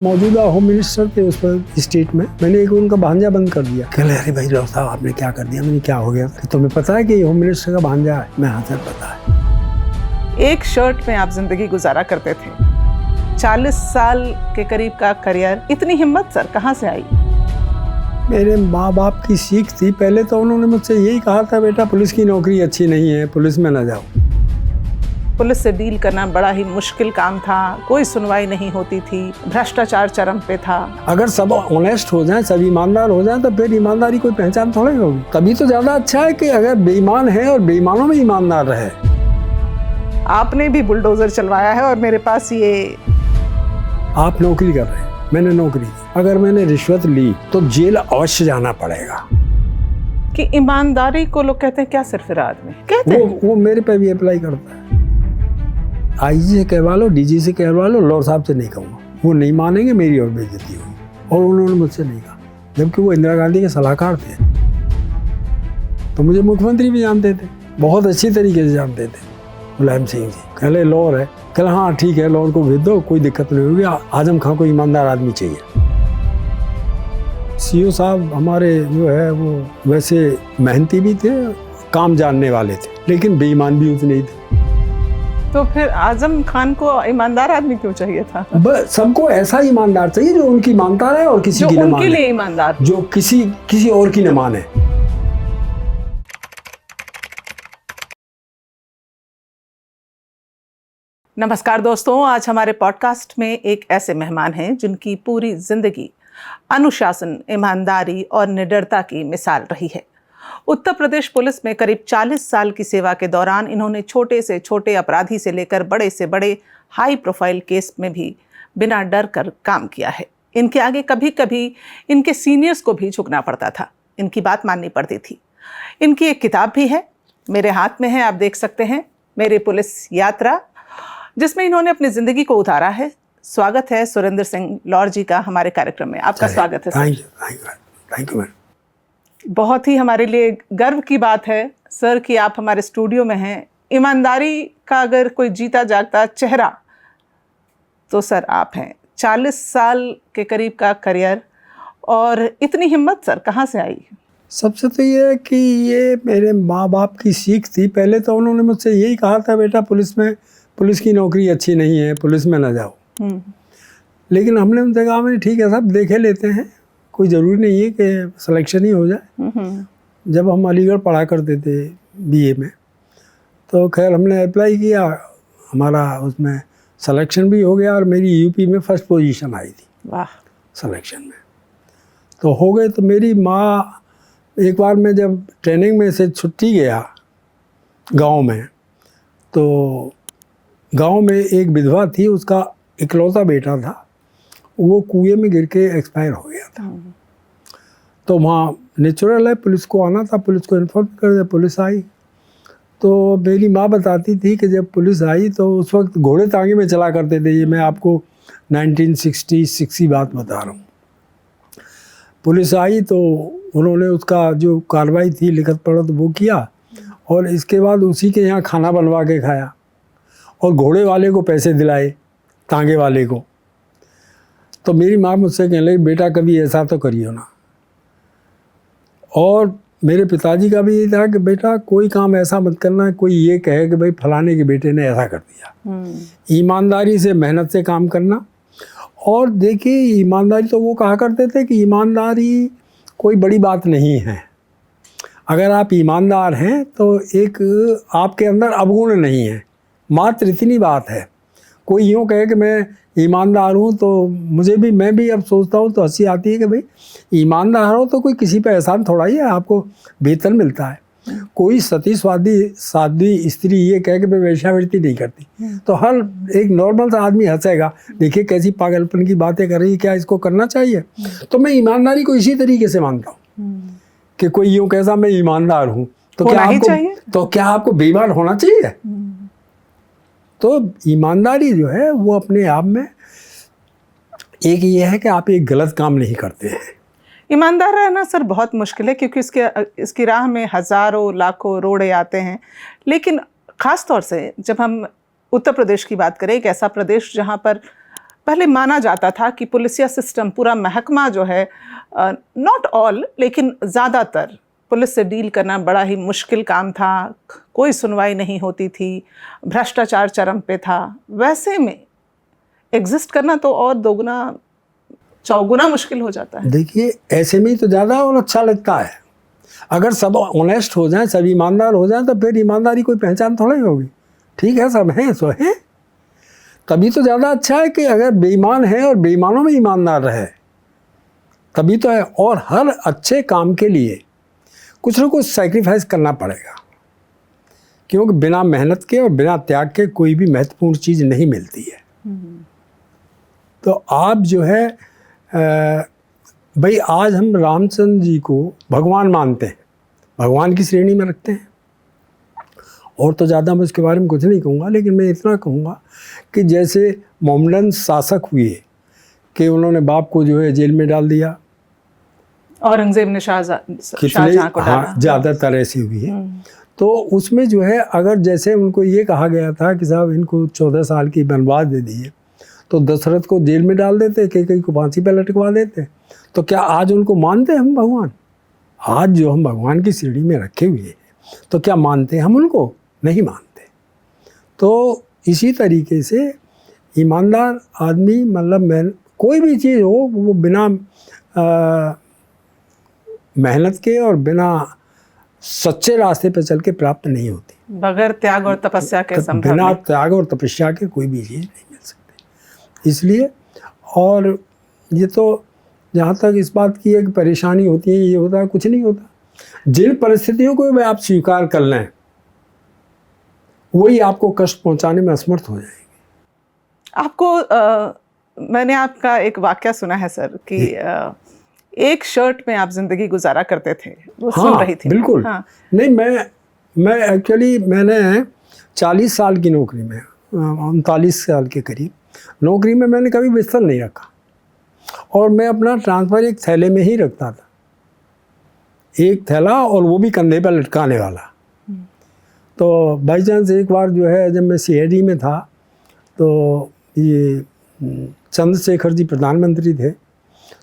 मौजूदा home minister थे उस पर स्टेट में, मैंने एक उनका भांजा बंद कर दिया। कह अरे भाई डॉक्टर साहब आपने क्या कर दिया? मैंने क्या हो गया? तुम्हें पता है कि ये होम मिनिस्टर का भांजा है? मैं हाँ सर पता है। एक शर्ट में आप जिंदगी गुजारा करते थे, 40 साल के करीब का करियर, इतनी हिम्मत सर कहाँ से आई? मेरे माँ बाप की सीख थी। पहले तो उन्होंने मुझसे यही कहा था, बेटा पुलिस की नौकरी अच्छी नहीं है, पुलिस में ना जाओ। पुलिस से डील करना बड़ा ही मुश्किल काम था, कोई सुनवाई नहीं होती थी, भ्रष्टाचार चरम पे था। अगर सब ऑनेस्ट हो जाएं, सब ईमानदार हो जाएं, तो फिर ईमानदारी कोई पहचान थोड़ी होगी। तभी तो ज्यादा अच्छा है कि अगर बेईमान है और बेईमानों में ईमानदार रहे। आपने भी बुलडोजर चलवाया है और मेरे पास ये। आप नौकरी कर रहे हैं, मैंने नौकरी की। अगर मैंने रिश्वत ली तो जेल अवश्य जाना पड़ेगा। कि ईमानदारी को लोग कहते हैं क्या सिरफिराद में कहते हैं? वो मेरे पे भी अप्लाई करता है। आईजी से कहवा लो, डीजी से कहवा लो, लॉर्ड साहब से नहीं कहूँगा। वो नहीं मानेंगे, मेरी और बेइज्जती होगी। और उन्होंने मुझसे नहीं कहा, जबकि वो इंदिरा गांधी के सलाहकार थे। तो मुझे मुख्यमंत्री भी जानते थे, बहुत अच्छी तरीके से जानते थे, मुलायम सिंह जी। कहले लॉर है, कहले हाँ ठीक है, लॉर को भेज दो, कोई दिक्कत नहीं होगी। आजम खां को ईमानदार आदमी चाहिए। सीओ साहब हमारे जो है वो वैसे मेहनती भी थे, काम जानने वाले थे, लेकिन बेईमान भी उतने ही थे। तो फिर आजम खान को ईमानदार आदमी क्यों चाहिए था? बस सबको ऐसा ईमानदार चाहिए जो उनकी मानता रहे और किसी की न माने, उनके लिए ईमानदार, जो किसी और की न माने। नमस्कार दोस्तों, आज हमारे पॉडकास्ट में एक ऐसे मेहमान हैं जिनकी पूरी जिंदगी अनुशासन, ईमानदारी और निडरता की मिसाल रही है। उत्तर प्रदेश पुलिस में करीब 40 साल की सेवा के दौरान इन्होंने छोटे से छोटे अपराधी से लेकर बड़े से बड़े हाई प्रोफाइल केस में भी बिना डर कर काम किया है। इनके आगे कभी कभी इनके सीनियर्स को भी झुकना पड़ता था, इनकी बात माननी पड़ती थी। इनकी एक किताब भी है, मेरे हाथ में है, आप देख सकते हैं, मेरी पुलिस यात्रा, जिसमें इन्होंने अपनी जिंदगी को उतारा है। स्वागत है सुरेंद्र सिंह लॉर जी का हमारे कार्यक्रम में। आपका स्वागत है सर। Thank you. बहुत ही हमारे लिए गर्व की बात है सर कि आप हमारे स्टूडियो में हैं। ईमानदारी का अगर कोई जीता जागता चेहरा तो सर आप हैं। 40 साल के करीब का करियर, और इतनी हिम्मत सर कहाँ से आई? सबसे तो ये है कि ये मेरे माँ बाप की सीख थी। पहले तो उन्होंने मुझसे यही कहा था, बेटा पुलिस की नौकरी अच्छी नहीं है, पुलिस में ना जाओ। लेकिन हमने उनसे कहा मैंने ठीक है साहब, देखे लेते हैं, कोई ज़रूरी नहीं है कि सिलेक्शन ही हो जाए। जब हम अलीगढ़ पढ़ा करते थे बीए में, तो खैर हमने अप्लाई किया, हमारा उसमें सिलेक्शन भी हो गया और मेरी यूपी में फर्स्ट पोजीशन आई थी। वाह। सिलेक्शन में तो हो गए। तो मेरी माँ, एक बार मैं जब ट्रेनिंग में से छुट्टी गया गांव में, तो गांव में एक विधवा थी, उसका इकलौता बेटा था, वो कुएं में गिर के एक्सपायर हो गया था। तो वहाँ नेचुरल है, पुलिस को आना था, पुलिस को इन्फॉर्म कर दिया, पुलिस आई। तो मेरी माँ बताती थी कि जब पुलिस आई तो उस वक्त घोड़े तांगे में चला करते थे। ये मैं आपको 1966 की बात बता रहा हूँ। पुलिस आई तो उन्होंने उसका जो कार्रवाई थी, लिखत पढ़त, वो किया, और इसके बाद उसी के यहाँ खाना बनवा के खाया और घोड़े वाले को पैसे दिलाए, तांगे वाले को। तो मेरी माँ मुझसे कहने लगी, बेटा कभी ऐसा तो करियो ना। और मेरे पिताजी का भी ये था कि बेटा कोई काम ऐसा मत करना कोई ये कहे कि भाई फलाने के बेटे ने ऐसा कर दिया। ईमानदारी से, मेहनत से काम करना। और देखिए, ईमानदारी तो वो कहा करते थे कि ईमानदारी कोई बड़ी बात नहीं है। अगर आप ईमानदार हैं तो एक आपके अंदर अवगुण नहीं है, मात्र इतनी बात है। कोई यूँ कहे कि मैं ईमानदार हूँ तो मैं भी अब सोचता हूँ तो हंसी आती है कि भाई ईमानदार हो तो कोई किसी पे एहसान थोड़ा ही है, आपको वेतन मिलता है। कोई सती साध्वी स्त्री ये कहे कि मैं वेश्यावृत्ति नहीं करती, तो हर एक नॉर्मल सा आदमी हंसेगा, देखिए कैसी पागलपन की बातें कर रही है, क्या इसको करना चाहिए? तो मैं ईमानदारी को इसी तरीके से मानता हूँ कि कोई यूँ कैसा मैं ईमानदार हूँ तो क्या आपको बेईमान होना चाहिए? तो ईमानदारी जो है वो अपने आप में एक ये है कि आप एक गलत काम नहीं करते हैं। ईमानदार रहना सर बहुत मुश्किल है, क्योंकि इसकी राह में हज़ारों लाखों रोड़े आते हैं। लेकिन ख़ास तौर से जब हम उत्तर प्रदेश की बात करें, एक ऐसा प्रदेश जहाँ पर पहले माना जाता था कि पुलिसिया सिस्टम, पूरा महकमा जो है, नॉट ऑल लेकिन ज़्यादातर, पुलिस से डील करना बड़ा ही मुश्किल काम था, कोई सुनवाई नहीं होती थी, भ्रष्टाचार चरम पे था। वैसे में एग्जिस्ट करना तो और दोगुना चौगुना मुश्किल हो जाता है। देखिए, ऐसे में ही तो ज़्यादा और अच्छा लगता है। अगर सब ऑनेस्ट हो जाएं, सब ईमानदार हो जाएं, तो फिर ईमानदारी कोई पहचान थोड़ा ही होगी। ठीक है, सब हैं सो हैं, तभी तो ज़्यादा अच्छा है कि अगर बेईमान है और बेईमानों में ईमानदार रहे, तभी तो है। और हर अच्छे काम के लिए कुछ ना कुछ सैक्रिफाइस करना पड़ेगा, क्योंकि बिना मेहनत के और बिना त्याग के कोई भी महत्वपूर्ण चीज़ नहीं मिलती है। तो आप जो है भाई, आज हम रामचंद्र जी को भगवान मानते हैं, भगवान की श्रेणी में रखते हैं। और तो ज़्यादा मैं उसके बारे में कुछ नहीं कहूँगा, लेकिन मैं इतना कहूँगा कि जैसे मोहम्मदन शासक हुए कि उन्होंने बाप को जो है जेल में डाल दिया, औरंगजेब ने शाहजहां को डाला, हाँ, ज़्यादातर ऐसी हुई है। तो उसमें जो है, अगर जैसे उनको ये कहा गया था कि साहब इनको 14 साल की वनवास दे दिए, तो दशरथ को जेल में डाल देते, कई को फांसी पर लटकवा देते, तो क्या आज उनको मानते हम भगवान? आज जो हम भगवान की श्रेणी में रखे हुए हैं, तो क्या मानते हम उनको? नहीं मानते। तो इसी तरीके से ईमानदार आदमी, मतलब कोई भी चीज़ हो, वो बिना मेहनत के और बिना सच्चे रास्ते पर चल के प्राप्त नहीं होती। बगैर त्याग और तपस्या के संभव बिना नहीं। त्याग और तपस्या के कोई भी चीज़ नहीं मिल सकती। इसलिए, और ये तो जहाँ तक इस बात की एक परेशानी होती है, ये होता है, कुछ नहीं होता। जिन परिस्थितियों को भी आप स्वीकार कर लें, वही आपको कष्ट पहुंचाने में असमर्थ हो जाएंगे। आपको मैंने आपका एक वाक्य सुना है सर कि एक शर्ट में आप जिंदगी गुजारा करते थे, वो सुन रही थी। बिल्कुल। हाँ। नहीं, मैं एक्चुअली मैंने 40 साल की नौकरी में, 39 साल के करीब नौकरी में, मैंने कभी बिस्तर नहीं रखा, और मैं अपना ट्रांसफ़र एक थैले में ही रखता था, एक थैला, और वो भी कंधे पर लटकाने वाला। तो बाई चांस एक बार जो है, जब मैं CID में था, तो ये चंद्रशेखर जी प्रधानमंत्री थे,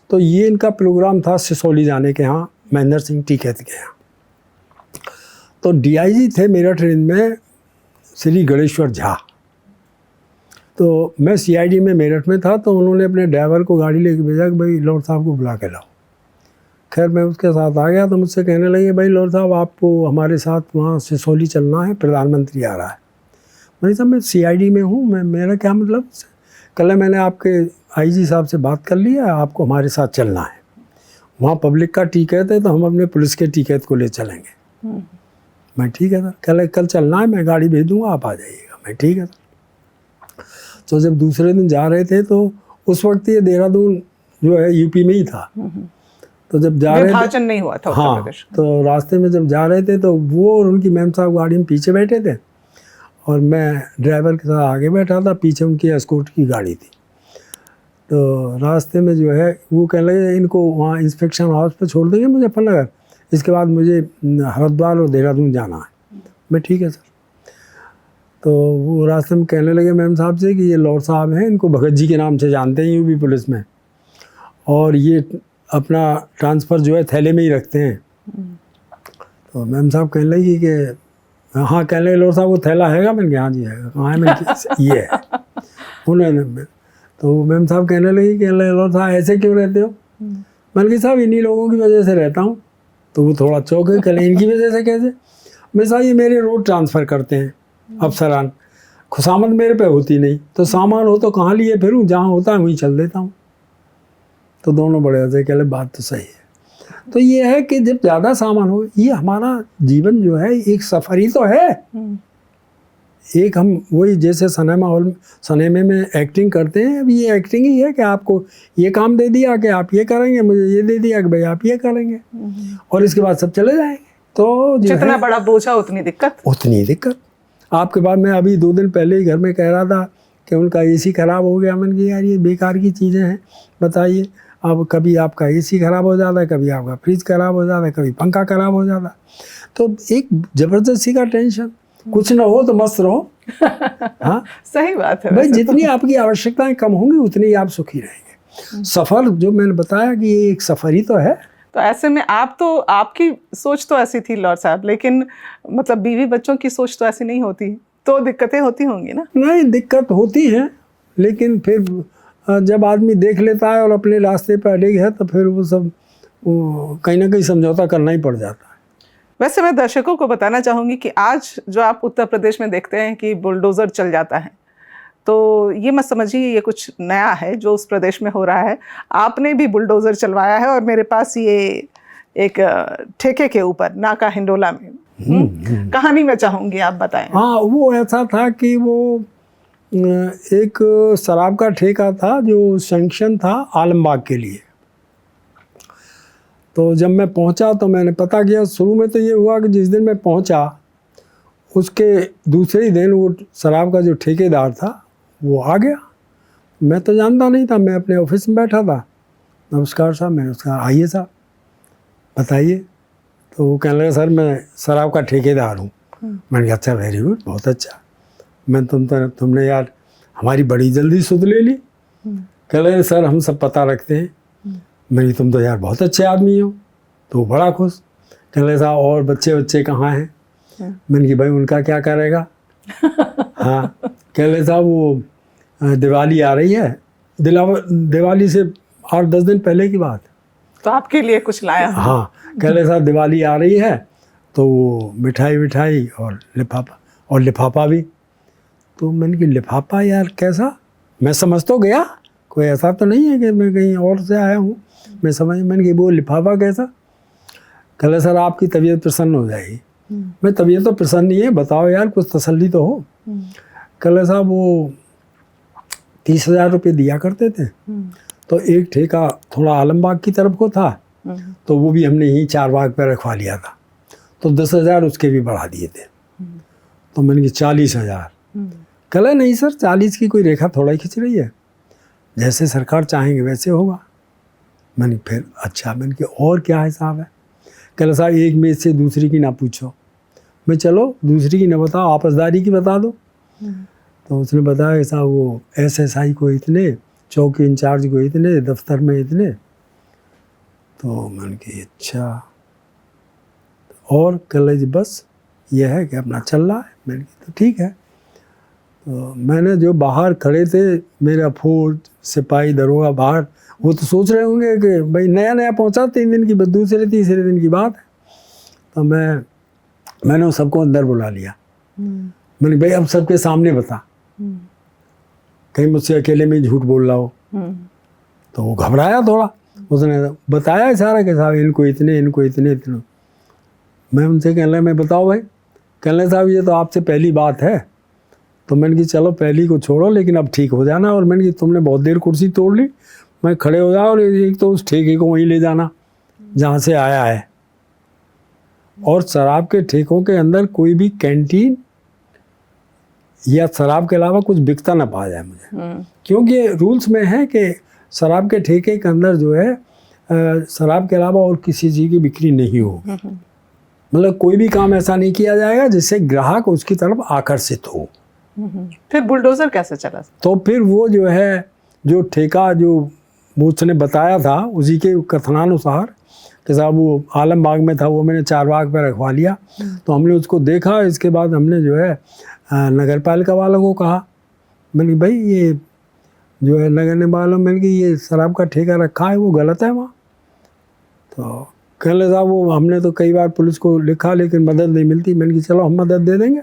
तो ये इनका प्रोग्राम था सिसौली जाने के, यहाँ महेंद्र सिंह टिकैत के यहाँ। तो DIG थे मेरठ रेंज में श्री गणेश्वर झा। तो मैं CID में मेरठ में था, तो उन्होंने अपने ड्राइवर को गाड़ी लेके भेजा कि भाई लॉर्ड साहब को बुला के लाओ। खैर मैं उसके साथ आ गया, तो मुझसे कहने लगे, भाई लॉर्ड साहब आपको हमारे साथ वहाँ सिसौली चलना है, प्रधानमंत्री आ रहा है। मैंने कहा मैं CID में हूँ, मेरा क्या मतलब? कल मैंने आपके IG साहब से बात कर लिया, आपको हमारे साथ चलना है, वहाँ पब्लिक का टिकट है, तो हम अपने पुलिस के टिकट को ले चलेंगे। मैं ठीक है सर, कल चलना है, मैं गाड़ी भेज दूँगा, आप आ जाइएगा। मैं ठीक है सर। तो जब दूसरे दिन जा रहे थे, तो उस वक्त ये देहरादून जो है UP में ही था। तो जब जा रहे थे, विभाजन नहीं हुआ था उत्तर प्रदेश। तो रास्ते में जब जा रहे थे, तो वो और उनकी मैम साहब गाड़ी में पीछे बैठे थे, और मैं ड्राइवर के साथ आगे बैठा था, पीछे उनकी एस्कॉर्ट की गाड़ी थी। तो रास्ते में जो है, वो कहने लगे इनको वहाँ इंस्पेक्शन हाउस पे छोड़ देंगे मुजफ्फरनगर, इसके बाद मुझे हरिद्वार और देहरादून जाना है। मैं ठीक है सर। तो वो रास्ते में कहने लगे मैम साहब से कि ये लॉर्ड साहब हैं, इनको भगत जी के नाम से जानते हैं UP पुलिस में, और ये अपना ट्रांसफ़र जो है थैले में ही रखते हैं। तो मैम साहब कहने लगी कि हाँ, कहने लगे लॉर्ड साहब वो थैला हैगा? मैंने कहा हाँ जी हैगा। कहाँ है? मैंने ये है। उन्होंने, तो मैम साहब कहने लगी कि लॉर्ड साहब ऐसे क्यों रहते हो? मैंने कहा साहब इन्हीं लोगों की वजह से रहता हूँ। तो वो थोड़ा चौंक गए, कहले इनकी वजह से कैसे? मैं साहब ये मेरे रोड ट्रांसफ़र करते हैं अफसरान, खुशामद मेरे पे होती नहीं, तो सामान हो तो कहाँ लिए फिरूँ, जहाँ होता है वहीं चल देता हूँ। तो दोनों बड़े हंसे, कहले बात तो सही है। तो ये है कि जब ज़्यादा सामान हो, ये हमारा जीवन जो है एक सफ़र ही तो है। एक हम वही जैसे सिनेमा में एक्टिंग करते हैं, अब ये एक्टिंग ही है कि आपको ये काम दे दिया कि आप ये करेंगे, मुझे ये दे दिया कि भाई आप ये करेंगे, और इसके बाद सब चले जाएंगे। तो जितना बड़ा बोझा उतनी दिक्कत। आपके बाद मैं अभी 2 दिन पहले ही घर में कह रहा था कि उनका AC ख़राब हो गया। मैंने कहा यार ये बेकार की चीज़ें हैं, बताइए। अब कभी आपका AC ख़राब हो जाता है, कभी आपका फ्रिज ख़राब हो जाता है, कभी पंखा ख़राब हो जाता है, तो एक ज़बरदस्ती का टेंशन। कुछ ना हो तो मस्त रहो। हाँ सही बात है। भाई जितनी आपकी आवश्यकताएं कम होंगी उतनी ही आप सुखी रहेंगे। सफर जो मैंने बताया कि ये एक सफर ही तो है। तो ऐसे में आपकी सोच तो ऐसी थी लॉर्ड साहब, लेकिन मतलब बीवी बच्चों की सोच तो ऐसी नहीं होती, तो दिक्कतें होती होंगी ना? नहीं, दिक्कत होती है, लेकिन फिर जब आदमी देख लेता है और अपने रास्ते पर अड़ेग है तो फिर वो सब कहीं ना कहीं समझौता करना ही पड़ जाता है। वैसे मैं दर्शकों को बताना चाहूँगी कि आज जो आप उत्तर प्रदेश में देखते हैं कि बुलडोज़र चल जाता है, तो ये मत समझिए ये कुछ नया है जो उस प्रदेश में हो रहा है। आपने भी बुलडोज़र चलवाया है और मेरे पास ये एक ठेके के ऊपर नाका हिंडोला में कहानी मैं चाहूँगी आप बताएं। हाँ, वो ऐसा था कि वो एक शराब का ठेका था जो सैंक्शन था आलमबाग के लिए। तो जब मैं पहुंचा तो मैंने पता किया। शुरू में तो ये हुआ कि जिस दिन मैं पहुंचा उसके दूसरे ही दिन वो शराब का जो ठेकेदार था वो आ गया। मैं तो जानता नहीं था, मैं अपने ऑफिस में बैठा था। नमस्कार साहब, मैंने उसका आइए साहब बताइए। तो वो कहने लगा सर मैं शराब का ठेकेदार हूँ। मैंने कहा अच्छा, वेरी गुड, बहुत अच्छा। मैं तुमने यार हमारी बड़ी जल्दी सुध ले ली। कह रहे सर हम सब पता रखते हैं। मैंने तुम तो यार बहुत अच्छे आदमी हो। तो बड़ा खुश। कह रहे साहब और बच्चे कहाँ हैं? मैंने कहा भाई उनका क्या करेगा। हाँ, कह रहे साहब वो दिवाली आ रही है, दिवाली से 8-10 दिन पहले की बात। तो आपके लिए कुछ लाया? हाँ, कह रहे साहब दिवाली आ रही है तो मिठाई और लिफाफा भी। तो मैंने कहा लिफाफा यार कैसा? मैं समझ तो गया कोई ऐसा तो नहीं है कि मैं कहीं और से आया हूँ, मैं समझ। मैंने कहा वो लिफाफा कैसा? कह रहे सर आपकी तबीयत प्रसन्न हो जाएगी। मैं तबीयत तो प्रसन्न नहीं है, बताओ यार कुछ तसल्ली तो हो। कह रहे साहब वो 30,000 रुपये दिया करते थे। तो एक ठेका थोड़ा आलमबाग की तरफ को था, तो वो भी हमने यहीं 4 बाग पर रखवा लिया था। तो 10,000 उसके भी बढ़ा दिए थे। तो मैंने कहा 40,000। कह रहे नहीं सर 40 की कोई रेखा थोड़ा ही खिंच रही है, जैसे सरकार चाहेंगे वैसे होगा। मैंने फिर अच्छा, मैंने कहा और क्या हिसाब है? कह रहे साहब एक मेज से दूसरी की ना पूछो। मैं चलो दूसरी की ना बताओ, आपसदारी की बता दो। तो उसने बताया साहब वो SSI को इतने, चौकी इंचार्ज को इतने, दफ्तर में इतने। तो मैंने कहा अच्छा। और कह जी बस ये है कि अपना चल रहा है। मैंने कहा तो ठीक है। तो मैंने जो बाहर खड़े थे मेरा फौज सिपाही दरोगा बाहर, वो तो सोच रहे होंगे कि भाई नया पहुंचा, 3 दिन की दूसरे तीसरे दिन की बात है। तो मैंने उन सबको अंदर बुला लिया। मैंने भाई अब सबके सामने बता, कहीं मुझसे अकेले में झूठ बोल रहा हो। तो वो घबराया थोड़ा। उसने बताया सारा कि साहब इनको इतने। मैं उनसे कह रहा मैं बताओ भाई। कह रहे साहब ये तो आपसे पहली बात है। तो मैंने कहा चलो पहली को छोड़ो, लेकिन अब ठीक हो जाना। और मैंने कहा तुमने बहुत देर कुर्सी तोड़ ली, मैं खड़े हो जाओ और एक तो उस ठेके को वहीं ले जाना जहाँ से आया है। और शराब के ठेकों के अंदर कोई भी कैंटीन या शराब के अलावा कुछ बिकता ना पाया जाए मुझे, क्योंकि रूल्स में है कि शराब के ठेके के अंदर जो है शराब के अलावा और किसी चीज़ की बिक्री नहीं होगी। मतलब कोई भी काम ऐसा नहीं किया जाएगा जिससे ग्राहक उसकी तरफ आकर्षित हो। फिर बुलडोजर कैसे चला? तो फिर वो जो है जो ठेका जो वो उसने बताया था उसी के कथनानुसार कि साहब वो आलमबाग में था, वो मैंने 4 बाग पर रखवा लिया। तो हमने उसको देखा। इसके बाद हमने जो है नगर पालिका वालों को कहा। मैंने भाई ये जो है नगर निगम वालों, मैंने कि ये शराब का ठेका रखा है वो गलत है वहाँ। तो कह रहे साहब वो हमने तो कई बार पुलिस को लिखा लेकिन मदद नहीं मिलती। मैंने कि चलो हम मदद दे देंगे,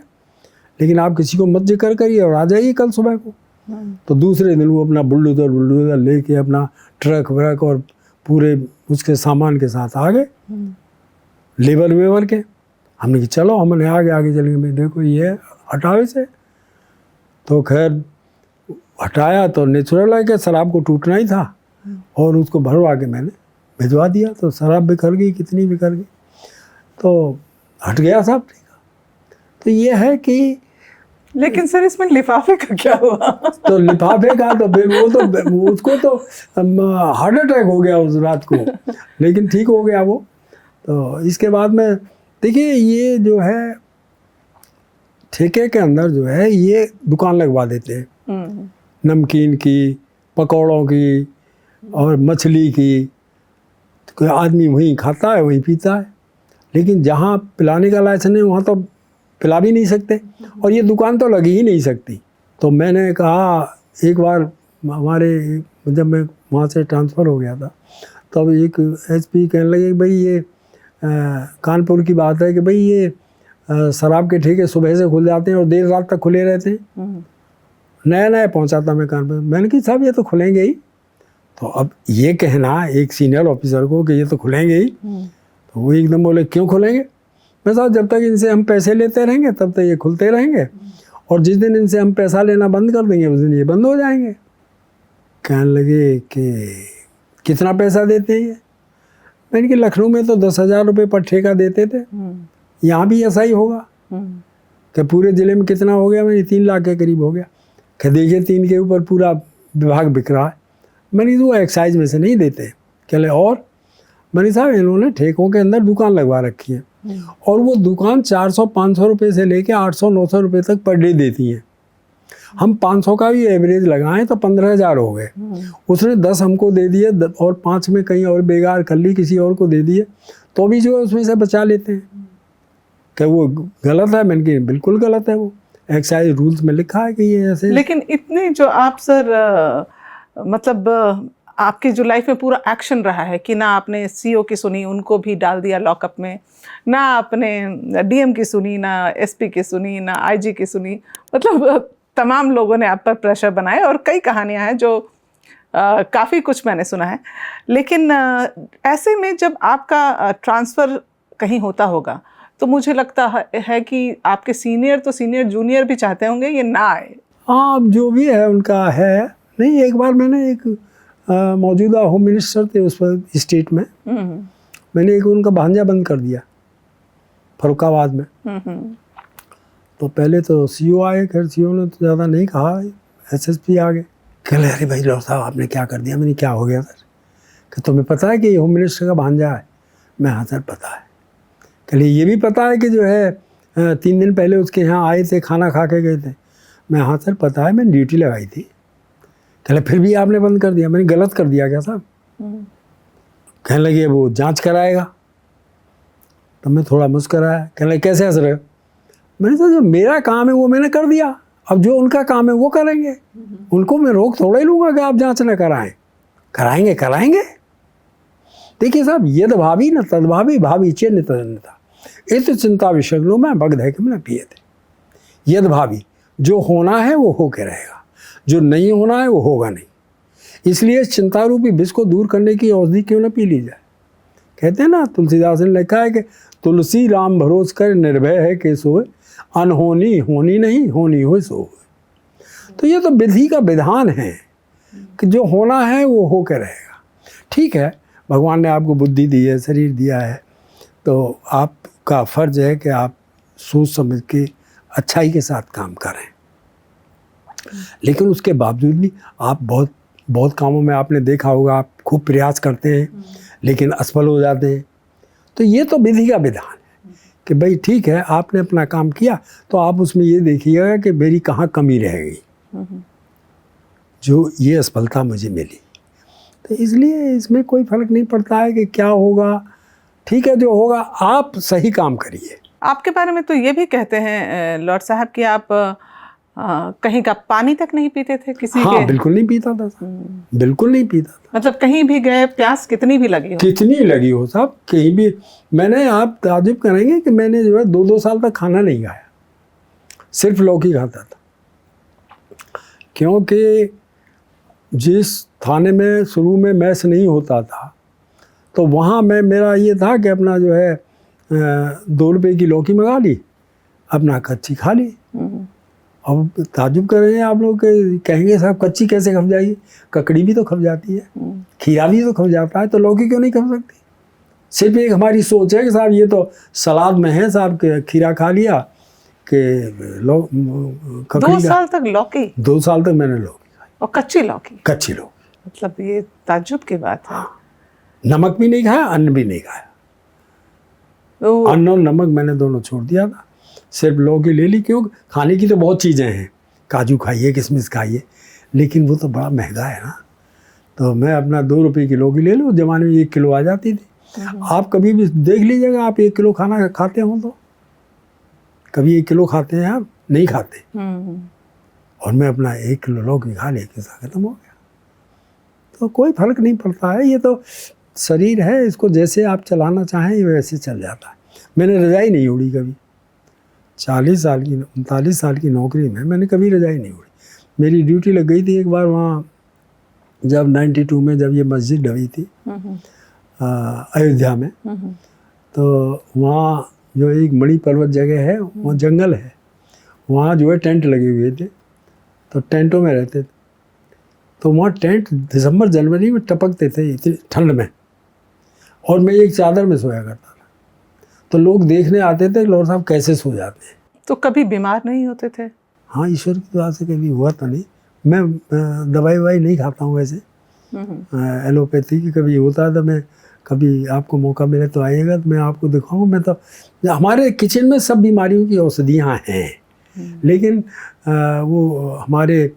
लेकिन आप किसी को मत जिक्र करिए और आ जाइए कल सुबह को। तो दूसरे दिन वो अपना बुलडोजर लेके अपना ट्रक व्रक और पूरे उसके सामान के साथ आ गए, लेबर वेबर के। हमने कि चलो हमने आगे चलेंगे। भाई देखो ये हटाओ इसे। तो खैर हटाया तो नेचुरल है कि शराब को टूटना ही था और उसको भरवा के मैंने भिजवा दिया। तो शराब बिखर गई, कितनी बिखर गई, तो हट गया सब। तो ये है कि लेकिन सर इसमें लिफाफे का क्या हुआ? तो लिफाफे का तो फिर वो तो उसको तो हार्ट अटैक हो गया उस रात को, लेकिन ठीक हो गया वो। तो इसके बाद में देखिए ये जो है ठेके के अंदर जो है ये दुकान लगवा देते हैं, नमकीन की, पकौड़ों की और मछली की। तो कोई आदमी वहीं खाता है, वहीं पीता है। लेकिन जहाँ पिलाने का लाइसेंस है वहाँ तो पिला भी नहीं सकते, और ये दुकान तो लगी ही नहीं सकती। तो मैंने कहा, एक बार हमारे, जब मैं वहाँ से ट्रांसफ़र हो गया था, तब एक एसपी कहने लगे कि भाई ये कानपुर की बात है कि भाई ये शराब के ठेके सुबह से खुल जाते हैं और देर रात तक खुले रहते हैं। नया नया पहुँचा था मैं कानपुर। मैंने कहा साहब ये तो खुलेंगे ही। तो अब ये कहना एक सीनियर ऑफिसर को कि ये तो खुलेंगे ही, तो वो एकदम बोले क्यों खुलेंगे? मैं साहब जब तक इनसे हम पैसे लेते रहेंगे तब तक ये खुलते रहेंगे, और जिस दिन इनसे हम पैसा लेना बंद कर देंगे उस दिन ये बंद हो जाएंगे। कहने लगे कि कितना पैसा देते हैं ये? मैंने कि लखनऊ में तो 10,000 रुपये पर ठेका देते थे, यहाँ भी ऐसा ही होगा। कि पूरे ज़िले में कितना हो गया? मैंने 3 लाख के करीब हो गया। कि देखिए 3 के ऊपर पूरा विभाग बिक रहा है। मैंने वो एक्साइज में से नहीं देते। कहले और? मैंने साहब इन्होंने ठेकों के अंदर दुकान लगवा रखी है, और वो दुकान 400-500 रुपये से लेके 800-900 रुपये तक पर डे देती हैं। हम 500 का भी एवरेज लगाएं तो 15,000 हो गए। उसने 10 हमको दे दिए और 5 में कहीं और बेगार कर ली, किसी और को दे दिए, तो भी जो है उसमें से बचा लेते हैं। क्या वो गलत है? मैंने कहा बिल्कुल गलत है, वो एक्साइज रूल्स में लिखा है कि ये ऐसे। लेकिन इतने जो आप सर मतलब आपकी जो लाइफ में पूरा एक्शन रहा है कि ना आपने सीओ की सुनी, उनको भी डाल दिया लॉकअप में, ना आपने डीएम की सुनी, ना एसपी की सुनी, ना आईजी की सुनी, मतलब तमाम लोगों ने आप पर प्रेशर बनाए, और कई कहानियां हैं जो काफ़ी कुछ मैंने सुना है। लेकिन ऐसे में जब आपका ट्रांसफ़र कहीं होता होगा तो मुझे लगता है कि आपके सीनियर तो सीनियर, जूनियर भी चाहते होंगे ये ना आए। हाँ, अब जो भी है उनका है। नहीं, एक बार मैंने एक मौजूदा होम मिनिस्टर थे उस पर स्टेट में, मैंने एक उनका भांजा बंद कर दिया फरुखाबाद में। तो पहले तो सीओ आए, खैर सीओ ने तो ज़्यादा नहीं कहा, एसएसपी आ गए। कहले अरे भाई लॉर्ड साहब आपने क्या कर दिया? मैंने क्या हो गया सर? कि तुम्हें पता है कि ये होम मिनिस्टर का भांजा है? मैं हाँ सर पता है। कहले ये भी पता है कि जो है 3 दिन पहले उसके यहाँ आए थे, खाना खा के गए थे? मैं हाँ सर पता है, मैंने ड्यूटी लगाई थी। कहले फिर भी आपने बंद कर दिया? मैंने गलत कर दिया क्या साहब? कहने लगे वो जांच कराएगा। तो मैं थोड़ा मुस्कराया। कहने लगे कैसे हंस रहे हो? मैंने कहा जो मेरा काम है वो मैंने कर दिया, अब जो उनका काम है वो करेंगे। उनको मैं रोक थोड़ा ही लूँगा कि आप जांच न कराएं। कराएंगे। देखिए साहब, यद्भावी न तद्भावी भावी चेन्न तदन्यता इस चिंता विषग्नो में भगधैकम न पियते। यद्भावी, जो होना है वो होके रहेगा, जो नहीं होना है वो होगा नहीं। इसलिए चिंता रूपी विष को दूर करने की औषधि क्यों न पी ली जाए। कहते हैं ना, तुलसीदास ने लिखा है कि तुलसी राम भरोस कर निर्भय है कि सोए, अनहोनी होनी नहीं, होनी हो सो। तो ये तो विधि का विधान है कि जो होना है वो होकर रहेगा। ठीक है, भगवान ने आपको बुद्धि दी है, शरीर दिया है, तो आपका फर्ज है कि आप सोच समझ के अच्छाई के साथ काम करें। लेकिन उसके बावजूद भी आप बहुत कामों में आपने देखा होगा, आप खूब प्रयास करते हैं लेकिन असफल हो जाते हैं। तो ये तो विधि का विधान है कि भाई ठीक है, आपने अपना काम किया तो आप उसमें ये देखिएगा कि मेरी कहाँ कमी रह गई जो ये असफलता मुझे मिली। तो इसलिए इसमें कोई फर्क नहीं पड़ता है कि क्या होगा। ठीक है, जो होगा आप सही काम करिए। आपके बारे में तो ये भी कहते हैं लॉर्ड साहब कि आप कहीं का पानी तक नहीं पीते थे किसी हाँ, के? बिल्कुल नहीं पीता था, बिल्कुल नहीं पीता था। मतलब कहीं भी गए, प्यास कितनी भी लगी हो? कितनी लगी हो साहब, कहीं भी। मैंने, आप ताजुब करेंगे कि मैंने जो है 2-2 साल तक खाना नहीं खाया, सिर्फ लौकी खाता था। क्योंकि जिस थाने में शुरू में मैस नहीं होता था तो वहाँ मेरा ये था कि अपना जो है 2 रुपये की लौकी मंगा ली, अपना कच्ची खा ली। अब ताजुब करेंगे आप लोग, कहेंगे साहब कच्ची कैसे खप जाएगी? ककड़ी भी तो खप जाती है, खीरा भी तो खप जाता है, तो लौकी क्यों नहीं खप सकती? सिर्फ एक हमारी सोच है कि साहब ये तो सलाद में है साहब, खीरा खा लिया कि 2 साल तक लौकी? 2 साल तक मैंने लौकी खाई, और कच्ची लौकी? कच्ची लौकी। मतलब ये ताज्जुब की बात है। नमक भी नहीं खाया, अन्न भी नहीं खाया। तो अन्न और नमक मैंने दोनों छोड़ दिया था। सिर्फ लौकी ले ली, क्यों? खाने की तो बहुत चीज़ें हैं, काजू खाइए, किशमिश खाइए, लेकिन वो तो बड़ा महंगा है ना। तो मैं अपना 2 रुपये की लौकी ले लूँ, उस ज़माने में 1 किलो आ जाती थी। आप कभी भी देख लीजिएगा, आप 1 किलो खाना खाते हो तो कभी 1 किलो खाते हैं आप? नहीं खाते। और मैं अपना 1 किलो लौकी खा लिया, किस्सा खत्म हो गया। तो कोई फर्क नहीं पड़ता है, ये तो शरीर है, इसको जैसे आप चलाना चाहें ये वैसे चल जाता है। मैंने रजाई नहीं ओढ़ी कभी, 39 साल की नौकरी में मैंने कभी रजाई नहीं ओढ़ी। मेरी ड्यूटी लग गई थी एक बार वहाँ, जब 92 में जब ये मस्जिद ढवी थी अयोध्या में, तो वहाँ जो एक मणि पर्वत जगह है, वहाँ जंगल है, वहाँ जो है टेंट लगे हुए थे, तो टेंटों में रहते थे। तो वहाँ टेंट दिसंबर जनवरी में टपकते थे इतनी ठंड में, और मैं एक चादर में सोया करता था। तो लोग देखने आते थे लॉर्ड साहब कैसे सो जाते हैं। तो कभी बीमार नहीं होते थे? हाँ, ईश्वर की दुआ से कभी हुआ तो नहीं। मैं दवाई ववाई नहीं खाता हूँ वैसे, एलोपैथी की कभी होता है तो मैं, कभी आपको मौका मिले तो आइएगा तो मैं आपको दिखाऊँ। मैं तो, हमारे किचन में सब बीमारियों की औषधियाँ हैं, लेकिन वो हमारे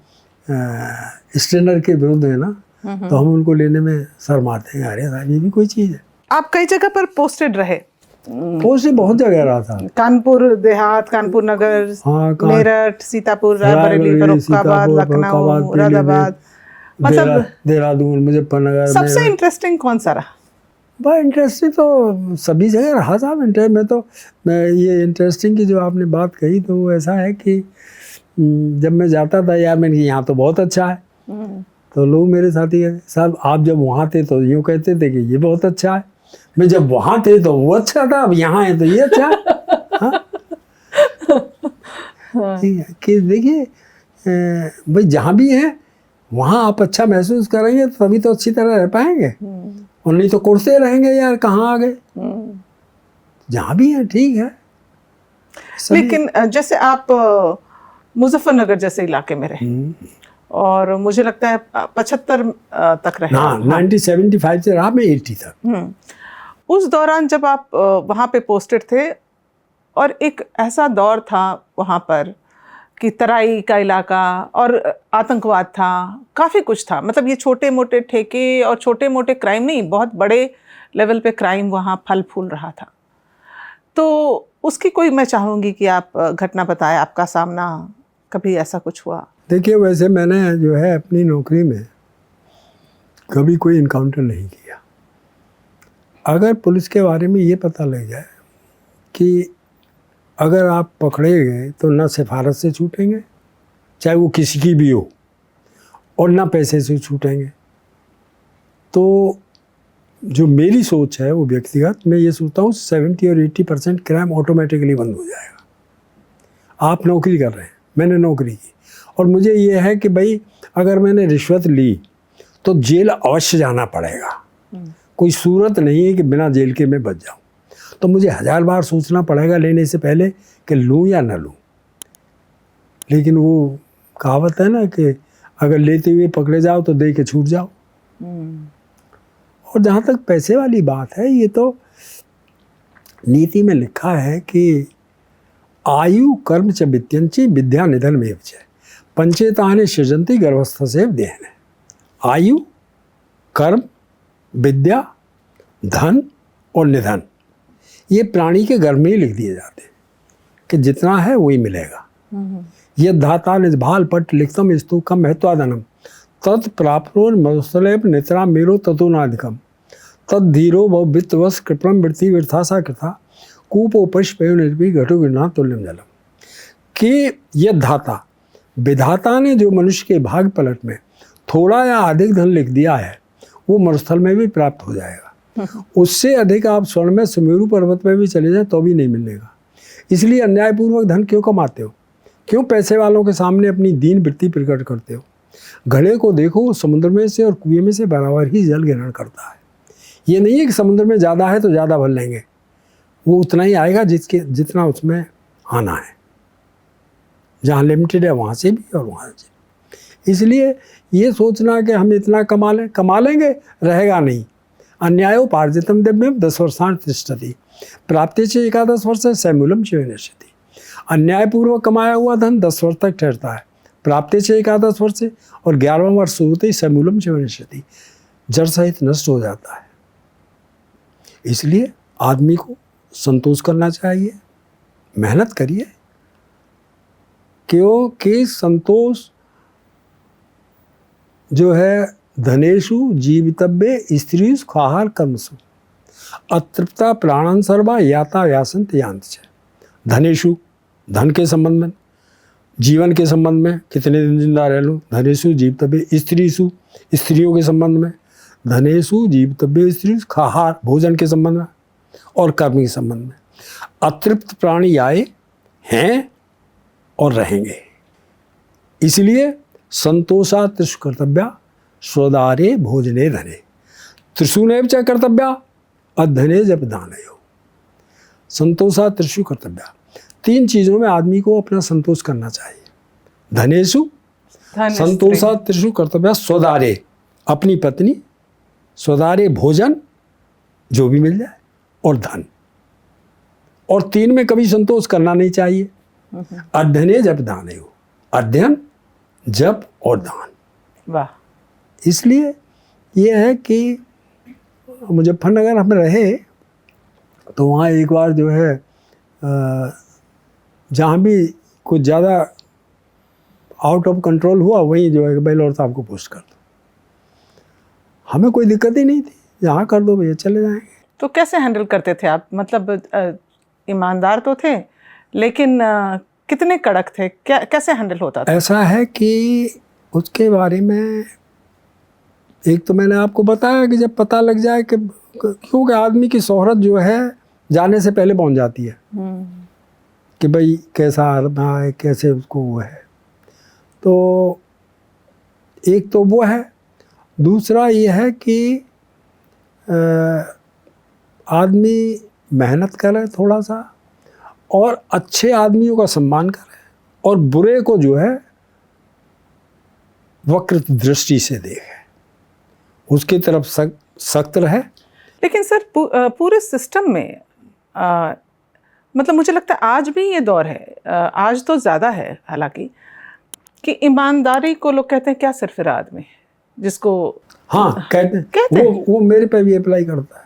स्टैंडर्ड के विरुद्ध है ना, तो हम उनको लेने में शर्माते हैं। अरे साहब, ये भी कोई चीज़ है। आप कई जगह पर पोस्टेड रहे? पोस्ट बहुत जगह रहा था, कानपुर देहात, कानपुर नगर, हाँ, मेरठ, सीतापुर, रायबरेली, फर्रुखाबाद, लखनऊ, मुरादाबाद, मतलब देहरादून, मुजफ्फरनगर। सबसे इंटरेस्टिंग कौन सा रहा? बड़ा इंटरेस्टिंग तो सभी जगह रहा साहब। मैं ये इंटरेस्टिंग की जो आपने बात कही, तो वो ऐसा है कि जब मैं जाता था यार, मैंने यहाँ तो बहुत अच्छा है, तो लोग मेरे साथी है, साहब आप जब वहाँ थे तो यूँ कहते थे कि ये बहुत अच्छा है, मैं जब वहाँ थे तो वो अच्छा था, अब यहाँ है तो ये अच्छा है। हाँ? कि देखिए भाई, जहाँ भी है वहाँ आप अच्छा महसूस करेंगे तभी तो अच्छी तरह रह पाएंगे, और नहीं तो कुर्ते रहेंगे यार, कहाँ आ गए। जहाँ भी है ठीक है। लेकिन जैसे आप मुजफ्फरनगर जैसे इलाके में रहे, और मुझे लगता है 75 तक रहे। हाँ, 1975 से रहा मैं 80 तक। उस दौरान जब आप वहाँ पे पोस्टेड थे, और एक ऐसा दौर था वहाँ पर कि तराई का इलाका और आतंकवाद था, काफ़ी कुछ था। मतलब ये छोटे मोटे ठेके और छोटे मोटे क्राइम नहीं, बहुत बड़े लेवल पे क्राइम वहाँ फल फूल रहा था। तो उसकी कोई, मैं चाहूँगी कि आप घटना बताएं, आपका सामना कभी ऐसा कुछ हुआ? देखिए, वैसे मैंने जो है अपनी नौकरी में कभी कोई इनकाउंटर नहीं किया। अगर पुलिस के बारे में ये पता लग जाए कि अगर आप पकड़े गए तो ना सिफारत से छूटेंगे, चाहे वो किसी की भी हो, और ना पैसे से छूटेंगे, तो जो मेरी सोच है वो व्यक्तिगत, मैं ये सोचता हूँ 70 और 80% क्राइम ऑटोमेटिकली बंद हो जाएगा। आप नौकरी कर रहे हैं, मैंने नौकरी की, और मुझे ये है कि भाई अगर मैंने रिश्वत ली तो जेल अवश्य जाना पड़ेगा। कोई सूरत नहीं है कि बिना जेल के मैं बच जाऊँ। तो मुझे 1000 बार सोचना पड़ेगा लेने से पहले कि लूँ या ना लूँ। लेकिन वो कहावत है ना कि अगर लेते हुए पकड़े जाओ तो दे के छूट जाओ। और जहाँ तक पैसे वाली बात है, ये तो नीति में लिखा है कि आयु कर्म च वित्यंची विद्या निधन में च पंचेतानि सृजन्ति गर्भस्थ से देहन। आयु, कर्म, विद्या, धन और निधन, ये प्राणी के गर्भ में ही लिख दिए जाते हैं कि जितना है वही मिलेगा। ये धाता निजभाल पट लिखतम स्तु कम महत्वादनम तत् प्राप्नो मधुस्थलेप नित्रा मेरो ततुनाधिकम तद धीरो बहु वित्तवश कृपणम वृत्ति वृथासा कृथा कूपोपश्पयो निर्भी घटो गिरना तुल्यम जलम। कि यह धाता, विधाता ने जो मनुष्य के भाग पलट में थोड़ा या अधिक धन लिख दिया है, वो मरुस्थल में भी प्राप्त हो जाएगा। उससे अधिक आप स्वर्ण में सुमेरु पर्वत में भी चले जाए तो भी नहीं मिलेगा। इसलिए अन्यायपूर्वक धन क्यों कमाते हो? क्यों पैसे वालों के सामने अपनी दीन वृत्ति प्रकट करते हो? घड़े को देखो, समुद्र में से और कुएं में से बराबर ही जल ग्रहण करता है। ये नहीं है कि समुद्र में ज़्यादा है तो ज़्यादा भर लेंगे, वो उतना ही आएगा जितना उसमें आना है। जहाँ लिमिटेड है वहाँ से भी और वहाँ से। इसलिए ये सोचना कि हम इतना कमा लेंगे, रहेगा नहीं। अन्यायोपार्जितम द्रव्यम 10 वर्षान् तिष्ठति प्राप्ते च 11 वर्ष सैमूलम च विनश्यति। अन्यायपूर्वक कमाया हुआ धन 10 वर्ष तक ठहरता है, प्राप्ति से 11 वर्ष से, और 11वां वर्ष होते ही समूलम से विनश्यति, जड़ सहित नष्ट हो जाता है। इसलिए आदमी को संतोष करना चाहिए, मेहनत करिए, क्योंकि संतोष जो है धनेषु जीवितव्ये स्त्रीषु खाहार कर्मसु अतृप्ता प्राणन सर्वा याता व्यासंत यांत च। धनेषु धन के संबंध में, जीवन के संबंध में, कितने दिन जिंदा रह लो, धनेषु जीवितव्ये स्त्रीषु स्त्रियों के संबंध में, धनेषु जीवितव्ये स्त्रीषु खाहार भोजन के संबंध में, और कर्म के संबंध में। अतृप्त प्राणी आए हैं और रहेंगे, इसलिए संतोषा त्रिषु कर्तव्या स्वदारे भोजने धने त्रिषुनेव च कर्तव्या अधने जब दानयो। संतोषा त्रिषु कर्तव्या, 3 चीज़ों में आदमी को अपना संतोष करना चाहिए। धनेषु संतोषा त्रिषु कर्तव्या स्वदारे, अपनी पत्नी, स्वदारे भोजन जो भी मिल जाए, और धन। और 3 में कभी संतोष करना नहीं चाहिए। अध्ययने जप दानयो, अध्ययन, जप और दान। वाह। इसलिए ये है कि मुजफ्फरनगर में रहे तो वहाँ एक बार जो है जहाँ भी कुछ ज़्यादा आउट ऑफ कंट्रोल हुआ, वहीं जो है कि भाई लॉर्ड साहब को पोस्ट कर दो। हमें कोई दिक्कत ही नहीं थी, यहाँ कर दो भैया, चले जाएंगे। तो कैसे हैंडल करते थे आप? मतलब ईमानदार तो थे, लेकिन कितने कड़क थे? कैसे हैंडल होता था? ऐसा है कि उसके बारे में एक तो मैंने आपको बताया कि जब पता लग जाए कि क्योंकि आदमी की शोहरत जो है जाने से पहले पहुंच जाती है कि भाई कैसा आदमी है, कैसे उसको वो है। तो एक तो वो है, दूसरा ये है कि आदमी मेहनत करे थोड़ा सा, और अच्छे आदमियों का सम्मान करे, और बुरे को जो है वक्र दृष्टि से देखे, उसकी तरफ सख्त रहे। लेकिन सर पूरे सिस्टम में मतलब मुझे लगता है आज भी ये दौर है, आज तो ज़्यादा है हालांकि, कि ईमानदारी को लोग कहते हैं क्या सरफिरा आदमी, जिसको हाँ कहते हैं। वो मेरे पे भी अप्लाई करता है।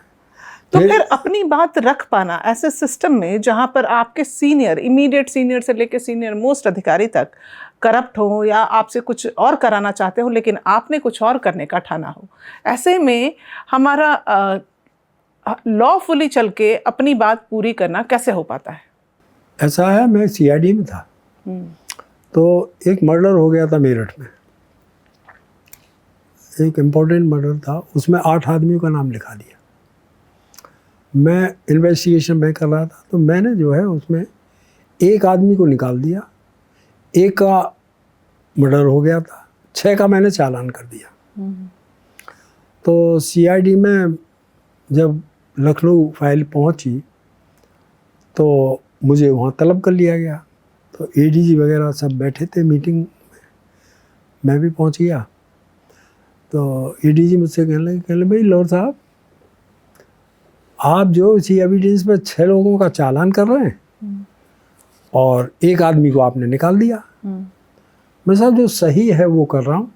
तो फिर अपनी बात रख पाना ऐसे सिस्टम में जहाँ पर आपके सीनियर, इमीडिएट सीनियर से लेकर सीनियर मोस्ट अधिकारी तक करप्ट हो या आपसे कुछ और कराना चाहते हो, लेकिन आपने कुछ और करने का ठाना हो, ऐसे में हमारा लॉफुली चल के अपनी बात पूरी करना कैसे हो पाता है? ऐसा है, मैं CID में था तो एक मर्डर हो गया था मेरठ में, एक इम्पोर्टेंट मर्डर था, उसमें 8 आदमियों का नाम लिखा दिया। मैं इन्वेस्टिगेशन में कर रहा था, तो मैंने जो है उसमें एक आदमी को निकाल दिया, एक का मर्डर हो गया था, 6 का मैंने चालान कर दिया। तो CID में जब लखनऊ फाइल पहुंची तो मुझे वहाँ तलब कर लिया गया। तो ADG वगैरह सब बैठे थे मीटिंग में, मैं भी पहुँच गया। तो ADG मुझसे कहने लगे भाई लॉर्ड साहब, आप जो इसी एविडेंस पर 6 लोगों का चालान कर रहे हैं और एक आदमी को आपने निकाल दिया। मैं साहब जो सही है वो कर रहा हूँ।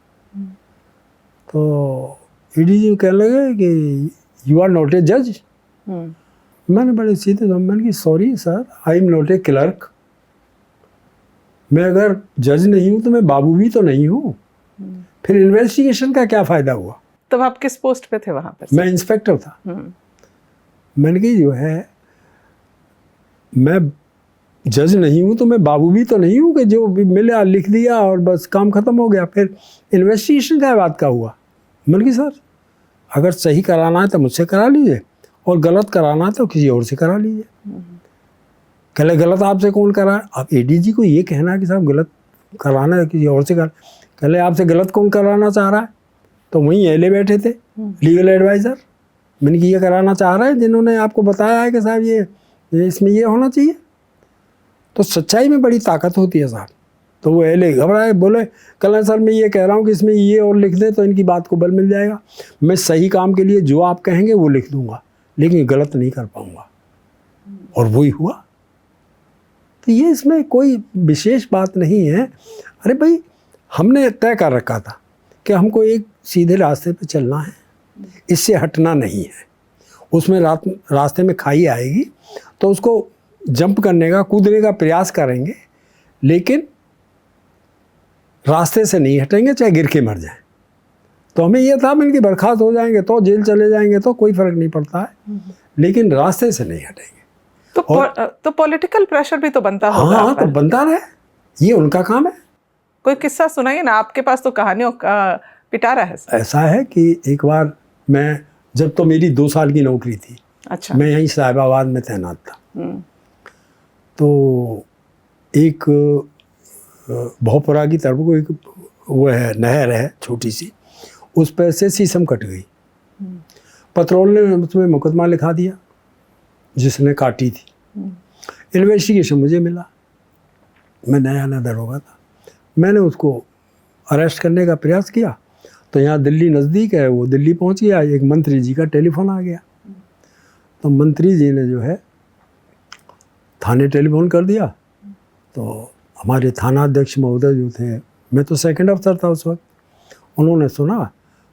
तो ADG कहने लगे कि यू आर नॉट ए जज। मैंने बड़े सीधे मैंने कि sorry sir, I am not a clerk. मैं अगर जज नहीं हूँ तो मैं बाबू भी तो नहीं हूँ। फिर इन्वेस्टिगेशन का क्या फ़ायदा हुआ? तब आप किस पोस्ट पे थे वहाँ पर? मैं इंस्पेक्टर था। मैंने कही जो है मैं जज नहीं हूँ तो मैं बाबू भी तो नहीं हूँ कि जो भी मिला लिख दिया और बस काम ख़त्म हो गया। फिर इन्वेस्टिगेशन का बात का हुआ। मैंने कही सर अगर सही कराना है तो मुझसे करा लीजिए और गलत कराना है तो किसी और से करा लीजिए। कहले गलत आपसे कौन करा? आप ADG को ये कहना कि साहब गलत कराना है किसी और से करा। कहले आपसे गलत कौन कराना चाह रहा है? तो वहीं एले बैठे थे लीगल एडवाइज़र। मैंने कि ये कराना चाह रहा है जिन्होंने आपको बताया है कि साहब ये इसमें ये होना चाहिए। तो सच्चाई में बड़ी ताकत होती है साहब। तो वो एले घबराए, बोले कल सर मैं ये कह रहा हूँ कि इसमें ये और लिख दें तो इनकी बात को बल मिल जाएगा। मैं सही काम के लिए जो आप कहेंगे वो लिख दूंगा, लेकिन गलत नहीं कर पाऊंगा। और वही हुआ। तो ये इसमें कोई विशेष बात नहीं है। अरे भाई, हमने तय कर रखा था कि हमको एक सीधे रास्ते पे चलना है, इससे हटना नहीं है। उसमें रास्ते में खाई आएगी तो उसको जंप करने का, कूदने का प्रयास करेंगे, लेकिन रास्ते से नहीं हटेंगे, चाहे गिर के मर जाएं। तो हमें यह था मिल के बर्खास्त हो जाएंगे तो जेल चले जाएंगे तो कोई फर्क नहीं पड़ता है, लेकिन रास्ते से नहीं हटेंगे। तो पॉलिटिकल प्रेशर भी तो बनता होगा। हाँ, तो बनता रहे, ये उनका काम है। कोई किस्सा सुनाइए ना, आपके पास तो कहानियों का पिटारा है। ऐसा है कि एक बार मैं, जब तो मेरी 2 साल की नौकरी थी, अच्छा, मैं यहीं साहिबाबाद में तैनात था, तो एक भोपुरा की तरफ को एक वो है, नहर है छोटी सी, उस पर से शीशम कट गई। पत्रोल ने उसमें मुकदमा लिखा दिया जिसने काटी थी। इन्वेस्टिगेशन मुझे मिला, मैं नया दरोगा था, मैंने उसको अरेस्ट करने का प्रयास किया। तो यहाँ दिल्ली नज़दीक है, वो दिल्ली पहुँच गया, एक मंत्री जी का टेलीफोन आ गया। तो मंत्री जी ने जो है थाने टेलीफोन कर दिया। तो हमारे थाना अध्यक्ष महोदय जो थे, मैं तो सेकंड अफसर था उस वक्त, उन्होंने सुना।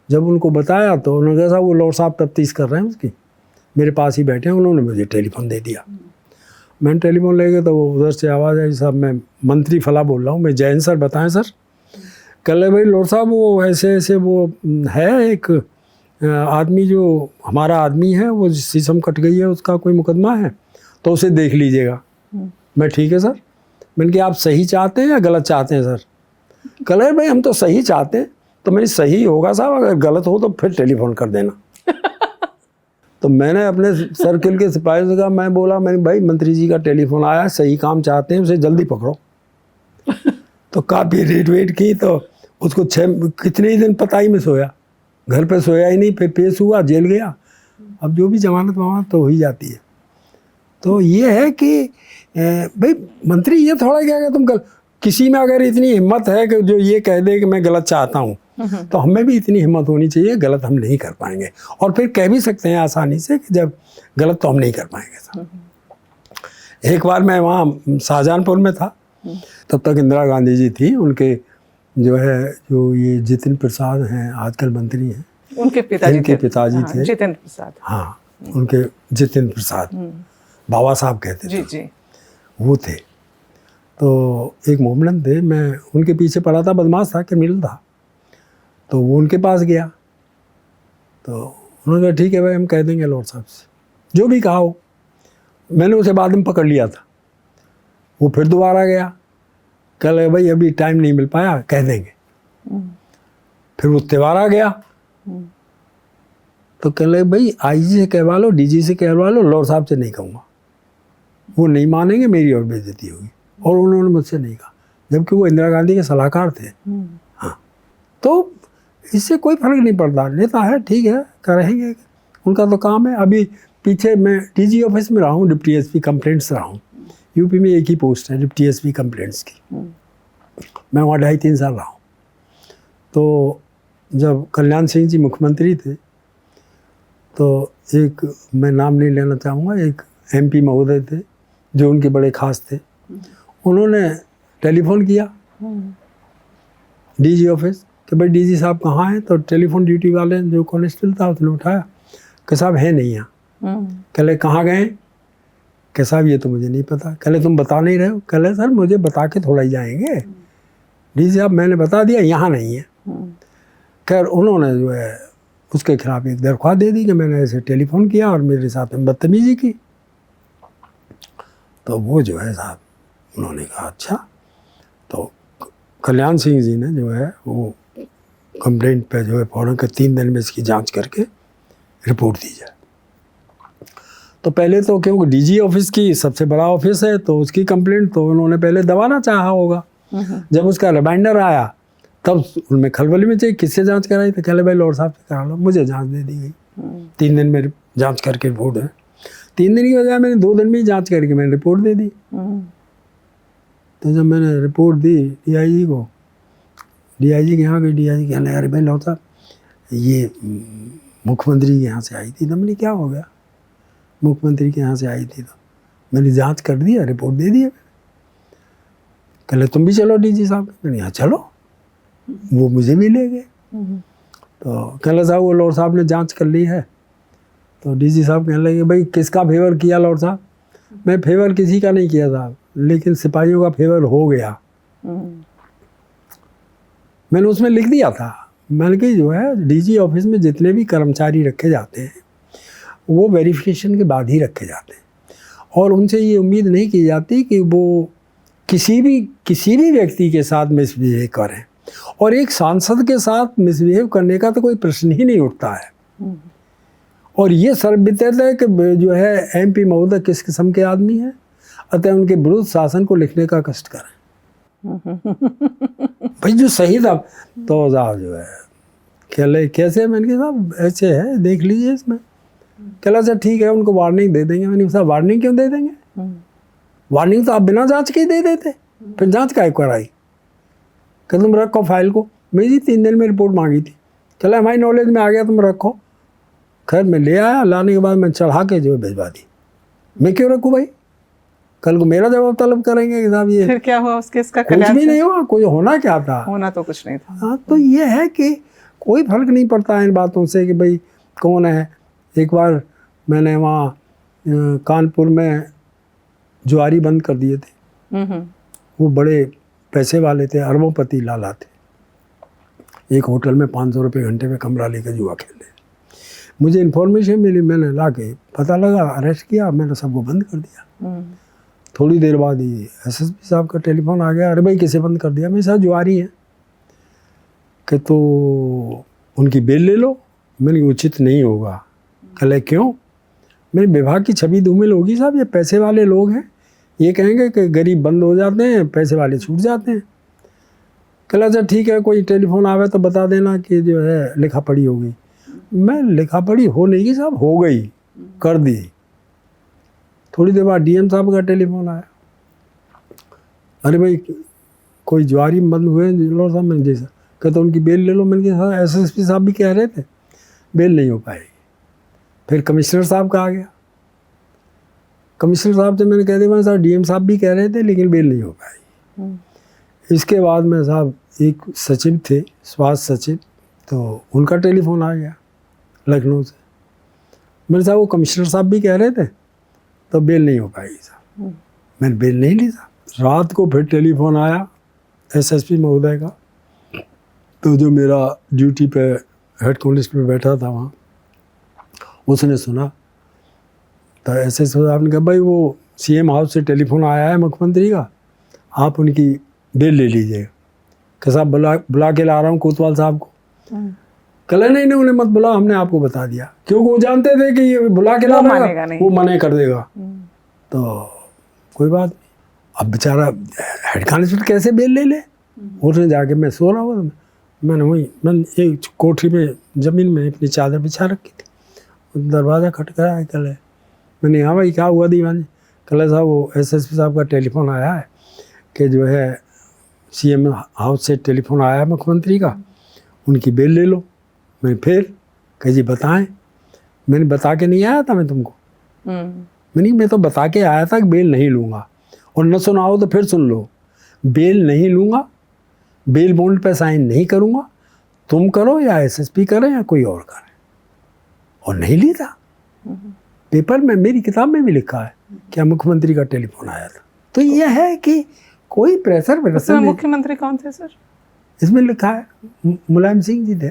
जब उनको बताया तो उन्होंने कहा साहब वो लॉर्ड साहब तफ्तीश कर रहे हैं उसकी, मेरे पास ही बैठे हैं। उन्होंने मुझे टेलीफोन दे दिया। मैंने टेलीफोन ले गया तो वो उधर से आवाज़ आई, साहब मैं मंत्री फला बोल रहा हूँ। मैं जैन सर, बताएं सर। कल भाई लॉर्ड साहब वो ऐसे ऐसे वो है एक आदमी जो हमारा आदमी है, वो शीशम कट गई है, उसका कोई मुकदमा है तो उसे देख लीजिएगा। मैं ठीक है सर। मैंने कहा आप सही चाहते हैं या गलत चाहते हैं सर? कल भाई हम तो सही चाहते हैं। तो मैंने सही होगा साहब, अगर गलत हो तो फिर टेलीफोन कर देना। तो मैंने अपने सर्किल के सिपाही से कहा, मैं बोला, मैंने भाई मंत्री जी का टेलीफोन आया, सही काम चाहते हैं, उसे जल्दी पकड़ो। तो काफ़ी वेट की, तो उसको कितने ही दिन पता ही में सोया, घर पे सोया ही नहीं। फिर पेश हुआ, जेल गया। अब जो भी जमानत वमानत तो हो ही जाती है। तो ये है कि भाई मंत्री ये थोड़ा क्या तुम किसी में अगर इतनी हिम्मत है कि जो ये कह दे कि मैं गलत चाहता हूँ, तो हमें भी इतनी हिम्मत होनी चाहिए, गलत हम नहीं कर पाएंगे। और फिर कह भी सकते हैं आसानी से कि जब गलत तो हम नहीं कर पाएंगे साहब। एक बार मैं वहाँ शाहजहानपुर में था, तब तक इंदिरा गांधी जी थी। उनके जो है, जो ये जितिन प्रसाद हैं, आजकल मंत्री हैं, उनके पिताजी थे जितेंद्र प्रसाद। हाँ, उनके जितेंद्र प्रसाद, बाबा साहब कहते थे जी, वो थे। तो एक मोमडन थे, मैं उनके पीछे पड़ा था, बदमाश था, क्रिमिनल था। तो वो उनके पास गया, तो उन्होंने कहा ठीक है भाई, हम कह देंगे लॉर्ड साहब से, जो भी कहा हो। मैंने उसे बाद में पकड़ लिया था। वो फिर दोबारा गया, कल भाई अभी टाइम नहीं मिल पाया, कह देंगे। फिर वो त्योहारा गया, तो कह भाई आईजी से कहवा लो, डीजी से कहवा लो, लॉर्ड साहब से नहीं कहूँगा, वो नहीं मानेंगे, मेरी और बेइज्जती होगी। और उन्होंने मुझसे नहीं कहा, जबकि वो इंदिरा गांधी के सलाहकार थे। हाँ, तो इससे कोई फर्क नहीं पड़ता, नेता है ठीक है, करेंगे, उनका तो काम है। अभी पीछे मैं डीजी ऑफिस में रहा हूँ, डिप्टी एसपी कंप्लेंट्स रहा हूँ। यूपी में एक ही पोस्ट है डिप्टी एसपी कंप्लेंट्स की, मैं वहाँ 2.5-3 साल रहा हूँ। तो जब कल्याण सिंह जी मुख्यमंत्री थे, तो एक, मैं नाम नहीं लेना चाहूँगा, एक एमपी महोदय थे जो उनके बड़े खास थे। उन्होंने टेलीफोन किया डीजी ऑफिस कि भाई डीजी साहब कहाँ हैं? तो टेलीफोन ड्यूटी वाले जो कांस्टेबल था उसने उठाया कि साहब है नहीं यहाँ। कहले कहाँ गए? कि साहब ये तो मुझे नहीं पता। कहले तुम बता नहीं रहे हो? कहले सर मुझे बता के थोड़ा ही जाएंगे। डीजी साहब मैंने बता दिया यहाँ नहीं है। खैर उन्होंने जो है उसके खिलाफ एक दरख्वास्त दे दी कि मैंने ऐसे टेलीफोन किया और मेरे साथ में बदतमीजी की। तो वो जो है साहब, उन्होंने कहा अच्छा। तो कल्याण सिंह जी ने जो है वो कंप्लेंट पे जो है फ़ौरन के 3 दिन में इसकी जांच करके रिपोर्ट दी जाए। तो पहले तो क्योंकि डीजी ऑफिस की सबसे बड़ा ऑफिस है, तो उसकी कंप्लेंट तो उन्होंने पहले दबाना चाहा होगा। जब उसका रिमाइंडर आया तब उनमें खलबली में चाहिए किससे जांच कराई? तो कहले भाई लॉर्ड साहब से करा लो। मुझे जांच दे दी गई, 3 दिन में जांच करके रिपोर्ट है। 3 दिन की बजाय मैंने 2 दिन में ही जांच करके मैंने रिपोर्ट दे दी। तो जब मैंने रिपोर्ट दी डीआईजी को, डीआईजी के यहाँ गई, डीआईजी कहने अरे भाई लॉर्ड साहब ये मुख्यमंत्री के यहाँ से आई थी। तो मैंने क्या हो गया? मुख्यमंत्री के यहाँ से आई थी तो मैंने जांच कर दिया, रिपोर्ट दे दिया। कहले तुम भी चलो डीजी साहब। मैंने यहाँ चलो, वो मुझे भी ले गए। तो कहले साहब वो लॉर्ड साहब ने जांच कर ली है। तो डीजी साहब कहने लगे भाई किसका फेवर किया लॉर्ड साहब? मैं फेवर किसी का नहीं किया साहब, लेकिन सिपाहियों का फेवर हो गया। मैंने उसमें लिख दिया था, मैंने कि जो है डीजी ऑफिस में जितने भी कर्मचारी रखे जाते हैं वो वेरिफिकेशन के बाद ही रखे जाते हैं, और उनसे ये उम्मीद नहीं की जाती कि वो किसी भी व्यक्ति के साथ मिसबिहेव करें। और एक सांसद के साथ मिसबिहेव करने का तो कोई प्रश्न ही नहीं उठता है। और ये सर्वविदित है कि जो है एमपी महोदय किस किस्म के आदमी हैं, अतः उनके विरुद्ध शासन को लिखने का कष्ट करें। भाई जो सही था तो साहब जो है कहले कैसे? मैंने कहा साहब ऐसे है, देख लीजिए इसमें। कहला अच्छा ठीक है, उनको वार्निंग दे देंगे। मैंने कहा वार्निंग क्यों दे देंगे? वार्निंग तो आप बिना जांच के ही दे देते, फिर जांच काहे कराई? कि तुम रखो फाइल को। मैं जी 3 दिन में रिपोर्ट मांगी थी। चला हमारी नॉलेज में आ गया, तुम रखो। खैर मैं ले आया, लाने के बाद मैं चढ़ा के जो है भिजवा दी। मैं क्यों रखूँ भाई? कल को मेरा जवाब तलब करेंगे कि साहब ये फिर क्या हुआ उस केस का? कुछ भी नहीं हुआ, कोई होना क्या था? होना तो कुछ नहीं था। हाँ, तो ये है कि कोई फर्क नहीं पड़ता है इन बातों से कि भाई कौन है। एक बार मैंने वहाँ कानपुर में जुआरी बंद कर दिए थे। वो बड़े पैसे वाले थे, अरबोंपति लाला थे। एक होटल में 500 रुपये घंटे में कमरा लेकर जुआ खेले। मुझे इन्फॉर्मेशन मिली, मैंने ला के पता लगा, अरेस्ट किया, मैंने सबको बंद कर दिया। थोड़ी देर बाद ही एसएसपी साहब का टेलीफोन आ गया, अरे भाई किसे बंद कर दिया? मेरे साथ जुआरी है कि तो उनकी बेल ले लो। मैंने उचित नहीं होगा। कहले क्यों? मेरे विभाग की छवि धूमिल होगी साहब, ये पैसे वाले लोग हैं, ये कहेंगे कि गरीब बंद हो जाते हैं, पैसे वाले छूट जाते हैं। कहला अच्छा ठीक है, कोई टेलीफोन आवे तो बता देना कि जो है लिखा पढ़ी होगी। मैं लिखा पढ़ी हो नहीं की साहब, हो गई, कर दी। थोड़ी देर बाद डीएम साहब का टेलीफोन आया, अरे भाई कोई जुआरी बंद हुए लॉर्ड साहब। मैंने जैसा कहते उनकी बेल ले लो। मैंने कहा एसएसपी साहब भी कह रहे थे बेल नहीं हो पाएगी। फिर कमिश्नर साहब का आ गया, कमिश्नर साहब से मैंने कह दिया साहब डीएम साहब भी कह रहे थे लेकिन बेल नहीं हो पाएगी। इसके बाद में साहब एक सचिव थे, स्वास्थ्य सचिव, तो उनका टेलीफोन आ गया लखनऊ से। मेरे साहब वो कमिश्नर साहब भी कह रहे थे तो बेल नहीं हो पाएगी साहब। मैंने बेल नहीं ली साहब। रात को फिर टेलीफोन आया एसएसपी महोदय का, तो जो मेरा ड्यूटी पे हेड कांस्टेबल बैठा था वहाँ, उसने सुना। तो एसएसपी साहब ने कहा भाई वो सीएम हाउस से टेलीफोन आया है मुख्यमंत्री का, आप उनकी बेल ले लीजिएगा। कि साहब बुला के ला रहा हूँ कोतवाल साहब को। कल नहीं उन्हें मत बुलाओ, हमने आपको बता दिया, क्योंकि वो जानते थे कि ये बुला के लाएगा वो मना कर देगा। तो कोई बात नहीं। अब बेचारा हेड कांस्टेबल कैसे बेल ले ले? उसने जाके, मैं सो रहा हूँ, मैंने एक कोठरी में ज़मीन में अपनी चादर बिछा रखी थी, दरवाज़ा खटखटाया। कल मैंने हाँ भाई क्या हुआ दीवानी? कल साहब वो एसएसपी साहब का टेलीफोन आया है कि जो है सीएम हाउस से टेलीफोन आया है मुख्यमंत्री का, उनकी बेल ले लो। मैं फिर कह जी बताएं। मैंने बता के नहीं आया था मैं तुमको? मैं तो बता के आया था कि बेल नहीं लूँगा, और न सुनाओ तो फिर सुन लो, बेल नहीं लूँगा, बेल बॉन्ड पे साइन नहीं करूँगा, तुम करो या एसएसपी करें या कोई और करे। और नहीं ली था। पेपर में, मेरी किताब में भी लिखा है कि मुख्यमंत्री का टेलीफोन आया था। तो यह है कि कोई प्रेशर नहीं। मुख्यमंत्री कौन थे सर? इसमें लिखा है मुलायम सिंह जी थे।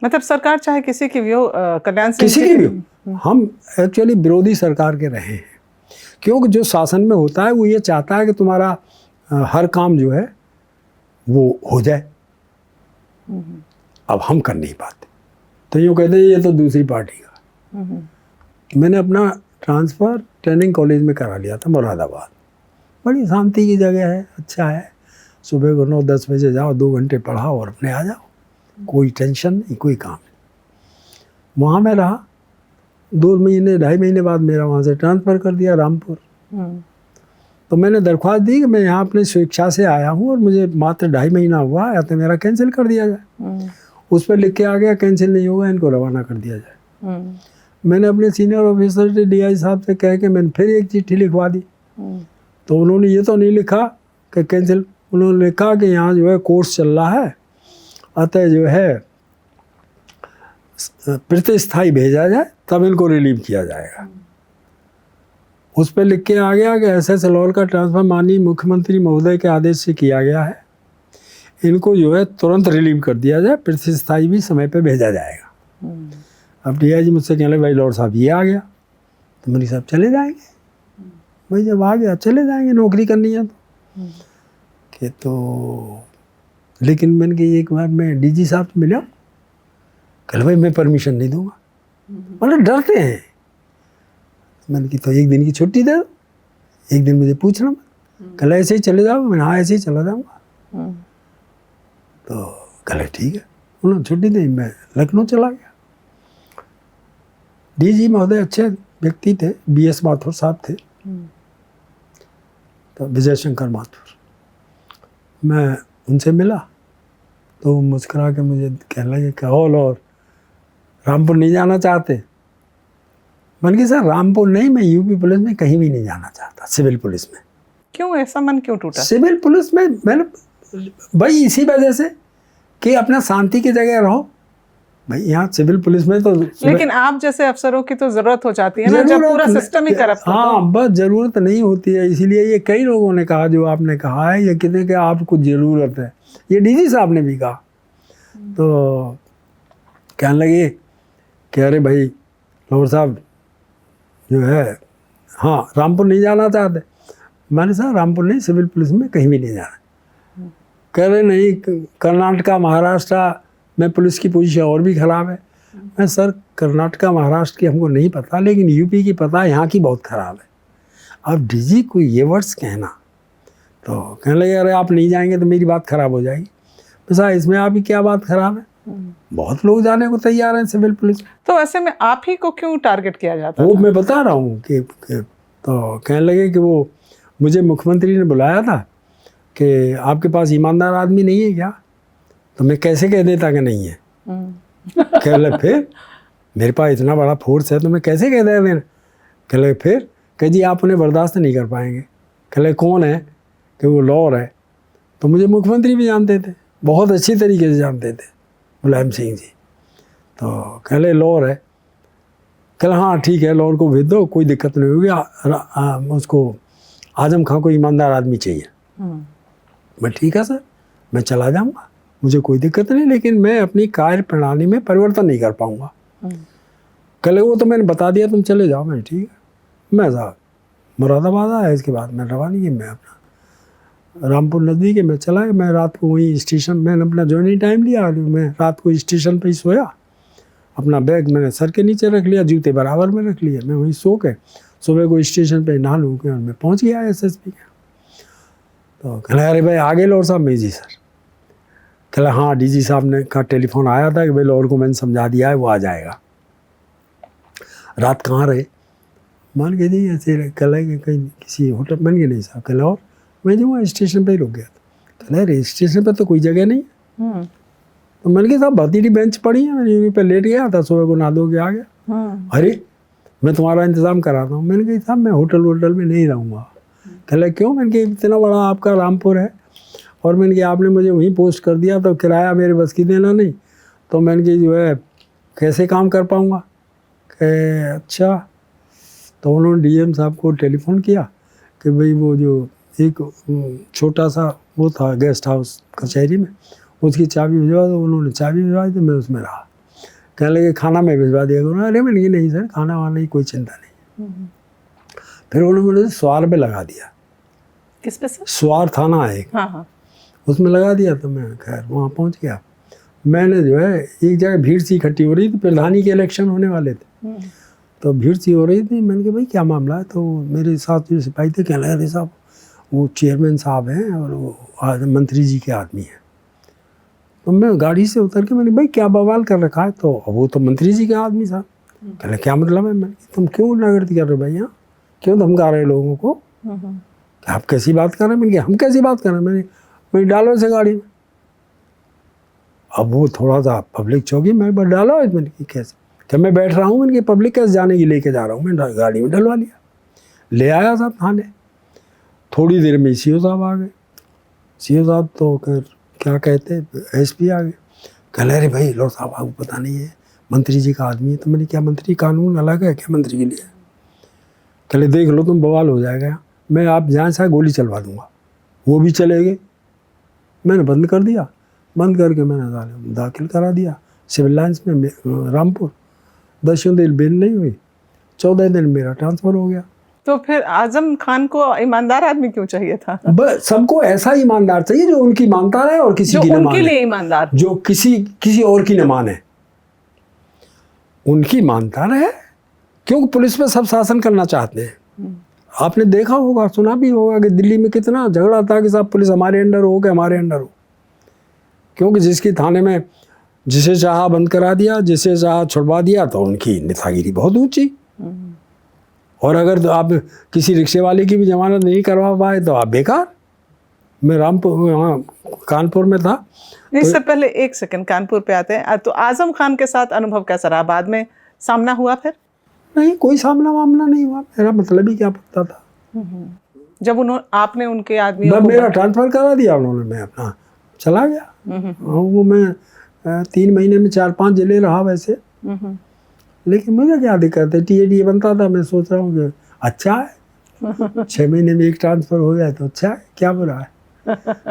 मतलब सरकार चाहे किसी की भी हो, कल्याण सिंह किसी की भी हो, हम एक्चुअली विरोधी सरकार के रहे हैं, क्योंकि जो शासन में होता है वो ये चाहता है कि तुम्हारा हर काम जो है वो हो जाए। अब हम कर नहीं पाते, तो यूँ कहते हैं ये तो दूसरी पार्टी का। मैंने अपना ट्रांसफ़र ट्रेनिंग कॉलेज में करा लिया था मुरादाबाद। बड़ी शांति की जगह है, अच्छा है। सुबह को 9-10 बजे जाओ, 2 घंटे पढ़ाओ और अपने आ जाओ, कोई टेंशन नहीं, कोई काम नहीं। वहाँ मैं रहा 2 महीने, 2.5 महीने बाद मेरा वहाँ से ट्रांसफ़र कर दिया रामपुर। तो मैंने दरख्वास्त दी कि मैं यहाँ अपने स्वेच्छा से आया हूँ और मुझे मात्र 2.5 महीना हुआ है, तो मेरा कैंसिल कर दिया जाए। उस पर लिख के आ गया कैंसिल नहीं होगा, इनको रवाना कर दिया जाए। मैंने अपने सीनियर ऑफिसर से डीआई साहब से कह के मैंने फिर एक चिट्ठी लिखवा दी। तो उन्होंने ये तो नहीं लिखा कि कैंसिल, उन्होंने लिखा कि यहाँ जो है कोर्स चल रहा है, अतः जो है प्रतिस्थाई भेजा जाए तब इनको रिलीव किया जाएगा। उस पर लिख के आ गया कि SS लाहौर का ट्रांसफर माननीय मुख्यमंत्री महोदय के आदेश से किया गया है, इनको जो है तुरंत रिलीव कर दिया जाए, प्रतिस्थाई भी समय पे भेजा जाएगा। अब DIG मुझसे कहने भाई लाहौर साहब ये आ गया, तो मैंने साहब चले जाएंगे भाई, जब आ गया चले जाएंगे, नौकरी करनी है कि तो। लेकिन मैंने कि एक बार मैं DG साहब से मिला, कल भाई मैं परमिशन नहीं दूंगा, मतलब डरते हैं। मैंने की तो एक दिन की छुट्टी दे दो, एक दिन मुझे पूछना मत, कल ऐसे ही चले जाओ। मैंने हाँ ऐसे ही चला जाऊँगा। तो कल ठीक है, उन्होंने छुट्टी दी, मैं लखनऊ चला गया। DG महोदय अच्छे व्यक्ति थे, BS माथुर साहब थे, तो विजय शंकर माथुर। मैं उनसे मिला तो मुस्कुरा के मुझे कहने लगे कि और रामपुर नहीं जाना चाहते? मैंने कहा सर रामपुर नहीं, मैं UP पुलिस में कहीं भी नहीं जाना चाहता, सिविल पुलिस में। क्यों, ऐसा मन क्यों टूटा? सिविल पुलिस में मैंने भाई इसी वजह से कि अपना शांति की जगह रहो भाई। यहाँ सिविल पुलिस में तो लेकिन आप जैसे अफसरों की तो जरूरत हो जाती है ना, जब पूरा सिस्टम ही करप्ट हो। हाँ बस जरूरत नहीं होती है, इसीलिए ये कई लोगों ने कहा, जो आपने कहा है, ये कहते कि आपको जरूरत है, ये DG साहब ने भी कहा। तो कहने लगे कि अरे भाई लाहौर साहब जो है हाँ रामपुर नहीं जाना चाहते। मैंने कहा रामपुर नहीं, सिविल पुलिस में कहीं भी नहीं जाना। कह रहे नहीं, कर्नाटका महाराष्ट्र में पुलिस की पोजीशन और भी ख़राब है। मैं सर कर्नाटका महाराष्ट्र की हमको नहीं पता, लेकिन UP की पता है, यहाँ की बहुत ख़राब है। अब DG को ये वर्ड्स कहना, तो कहने लगे अरे आप नहीं जाएंगे तो मेरी बात ख़राब हो जाएगी। बस इसमें आपकी क्या बात ख़राब है, बहुत लोग जाने को तैयार हैं सिविल पुलिस। तो ऐसे में आप ही को क्यों टारगेट किया जाता? वो मैं बता रहा हूँ कि तो कहने लगे कि वो मुझे मुख्यमंत्री ने बुलाया था कि आपके पास ईमानदार आदमी नहीं है क्या? तो मैं कैसे कह देता कि नहीं है? कह ले फिर मेरे पास इतना बड़ा फोर्स है तो मैं कैसे कह देता? कह ले फिर कह जी आप उन्हें बर्दाश्त नहीं कर पाएंगे। कह ले कौन है? कि वो लाहौर है। तो मुझे मुख्यमंत्री भी जानते थे, बहुत अच्छी तरीके से जानते थे, मुलायम सिंह जी। तो कह ले लाहौर है। कल हाँ ठीक है, लाहौर को भेज दो, कोई दिक्कत नहीं होगी, उसको आजम खां को ईमानदार आदमी चाहिए। मैं ठीक है सर, मैं चला जाऊँगा, मुझे कोई दिक्कत नहीं, लेकिन मैं अपनी कार्य प्रणाली में परिवर्तन नहीं कर पाऊँगा। कल वो तो मैंने बता दिया, तुम चले जाओ। मैं ठीक है। मैं साहब मुरादाबाद आया, इसके बाद मैं रवानी की, मैं अपना रामपुर नज़दीक है, मैं चला गया। मैं रात को वहीं स्टेशन, मैंने अपना जॉइनिंग टाइम लिया, मैं रात को स्टेशन पर ही सोया। अपना बैग मैंने सर के नीचे रख लिया, जूते बराबर में रख लिए, मैं वहीं सो के सुबह को स्टेशन पे नहा लूँ के और मैं पहुँच गया SSP के। तो कहला अरे भाई आ गए लाहौर साहब? मैं जी सर। कहला हाँ DG साहब ने का टेलीफोन आया था कि भाई लाहौर को मैंने समझा दिया है, वो आ जाएगा। रात कहाँ रहे? मान के जी ऐसे कहला कि कहीं किसी होटल। मैंने कहा नहीं साहब। कहला और? मैं जो वहाँ स्टेशन पर ही रुक गया था। कहला अरे स्टेशन पर तो कोई जगह नहीं है। तो मैंने कहा साहब भतीजी बेंच पड़ी है, मैं यहीं पर लेट गया था, सुबह को नहा धो के आ गया। अरे मैं तुम्हारा इंतज़ाम कराता हूँ। मैंने कहा साहब मैं होटल में नहीं रहूँगा। कहला क्यों? मैंने कहा इतना बड़ा आपका रामपुर है और मैंने कहा आपने मुझे वहीं पोस्ट कर दिया तो किराया मेरे बस की देना नहीं, तो मैंने कहा जो है कैसे काम कर पाऊँगा? कहे अच्छा। तो उन्होंने DM साहब को टेलीफोन किया कि भाई वो जो एक छोटा सा वो था गेस्ट हाउस कचहरी में, उसकी चाबी भिजवा दो। उन्होंने चाबी भिजवा दी, मैं उसमें रहा। कहने लगे खाना मैं भिजवा दिया करूँ। अरे मैंने नहीं सर, खाना वाना की कोई चिंता नहीं। फिर उन्होंने मुझे स्वार पे लगा दिया। किस पे सर? स्वार थाना है एक, हाँ। उसमें लगा दिया। तो मैं खैर वहाँ पहुँच गया। मैंने जो है एक जगह भीड़ सी इकट्ठी हो रही थी, प्रधानी के इलेक्शन होने वाले थे, तो भीड़ सी हो रही थी। मैंने कहा भाई क्या मामला है? तो मेरे साथ जो सिपाही थे कहने लगे अरे साहब वो चेयरमैन साहब हैं और वो मंत्री जी के आदमी हैं। तो मैं गाड़ी से उतर के मैंने भाई क्या बवाल कर रखा है? तो वो तो मंत्री जी के आदमी साहब। कहले क्या मतलब है? मैंने तुम क्यों गुंडागर्दी कर रहे हो भाई, यहाँ क्यों धमका रहे लोगों को? आप कैसी बात कर रहे हैं? मैंने हम कैसी बात कर रहे हैं? मैंने डालो इसे गाड़ी में। अब वो थोड़ा सा पब्लिक चौकी, मैं बस डालो इसमें। कैसे? क्या मैं बैठ रहा हूँ? मैंने पब्लिक कैसे जाने की लेके जा रहा हूँ? मैं गाड़ी में डलवा लिया, ले आया साहब थाने। थोड़ी देर में सीओ साहब आ गए। सीओ साहब तो क्या कहते, एसपी आ गए। कह रहे भाई लॉर्ड साहब आपको पता नहीं है, मंत्री जी का आदमी है। तो मैंने क्या मंत्री कानून अलग है क्या मंत्री के लिए? कह रहे देख लो तुम बवाल हो जाएगा, मैं आप जहाँ से गोली चलवा दूंगा। वो भी चले गए। मैंने बंद कर दिया, बंद करके मैंने दाखिल करा दिया सिविल लाइन्स में रामपुर। 10 दिन बेल नहीं हुई, 14 दिन मेरा ट्रांसफ़र हो गया। तो फिर आजम खान को ईमानदार आदमी क्यों चाहिए था? बस सबको ऐसा ईमानदार चाहिए जो उनकी मानता रहे और किसी की न माने, उनके लिए ईमानदार, जो किसी और की न माने, उनकी मानता रहे। क्योंकि पुलिस में सब शासन करना चाहते हैं। आपने देखा होगा, सुना भी होगा कि दिल्ली में कितना झगड़ा था कि साहब पुलिस हमारे अंडर हो कि हमारे अंडर हो। क्योंकि जिसकी थाने में जिसे चाहा बंद करा दिया, जिसे चाहा छुड़वा दिया, तो उनकी नेतागिरी बहुत ऊंची। और अगर तो आप किसी रिक्शे वाले की भी जमानत नहीं करवा पाए तो आप बेकार। मैं कानपुर में था। इससे पहले एक सेकंड, कानपुर पे आते हैं। तो आजम खान के साथ अनुभव कैसा रहा? बाद में सामना हुआ? फिर नहीं, कोई सामना वामना नहीं हुआ। मेरा मतलब ही क्या पता था। जब आपने उनके आदमी मेरा ट्रांसफ़र करा दिया उन्होंने, मैं अपना चला गया। वो मैं 3 महीने में 4-5 जिले रहा वैसे। लेकिन मुझे क्या दिक्कत है, टीएडीए बनता था। मैं सोच रहा हूँ कि अच्छा है, 6 महीने में एक ट्रांसफ़र हो जाए तो अच्छा है, क्या बुरा है।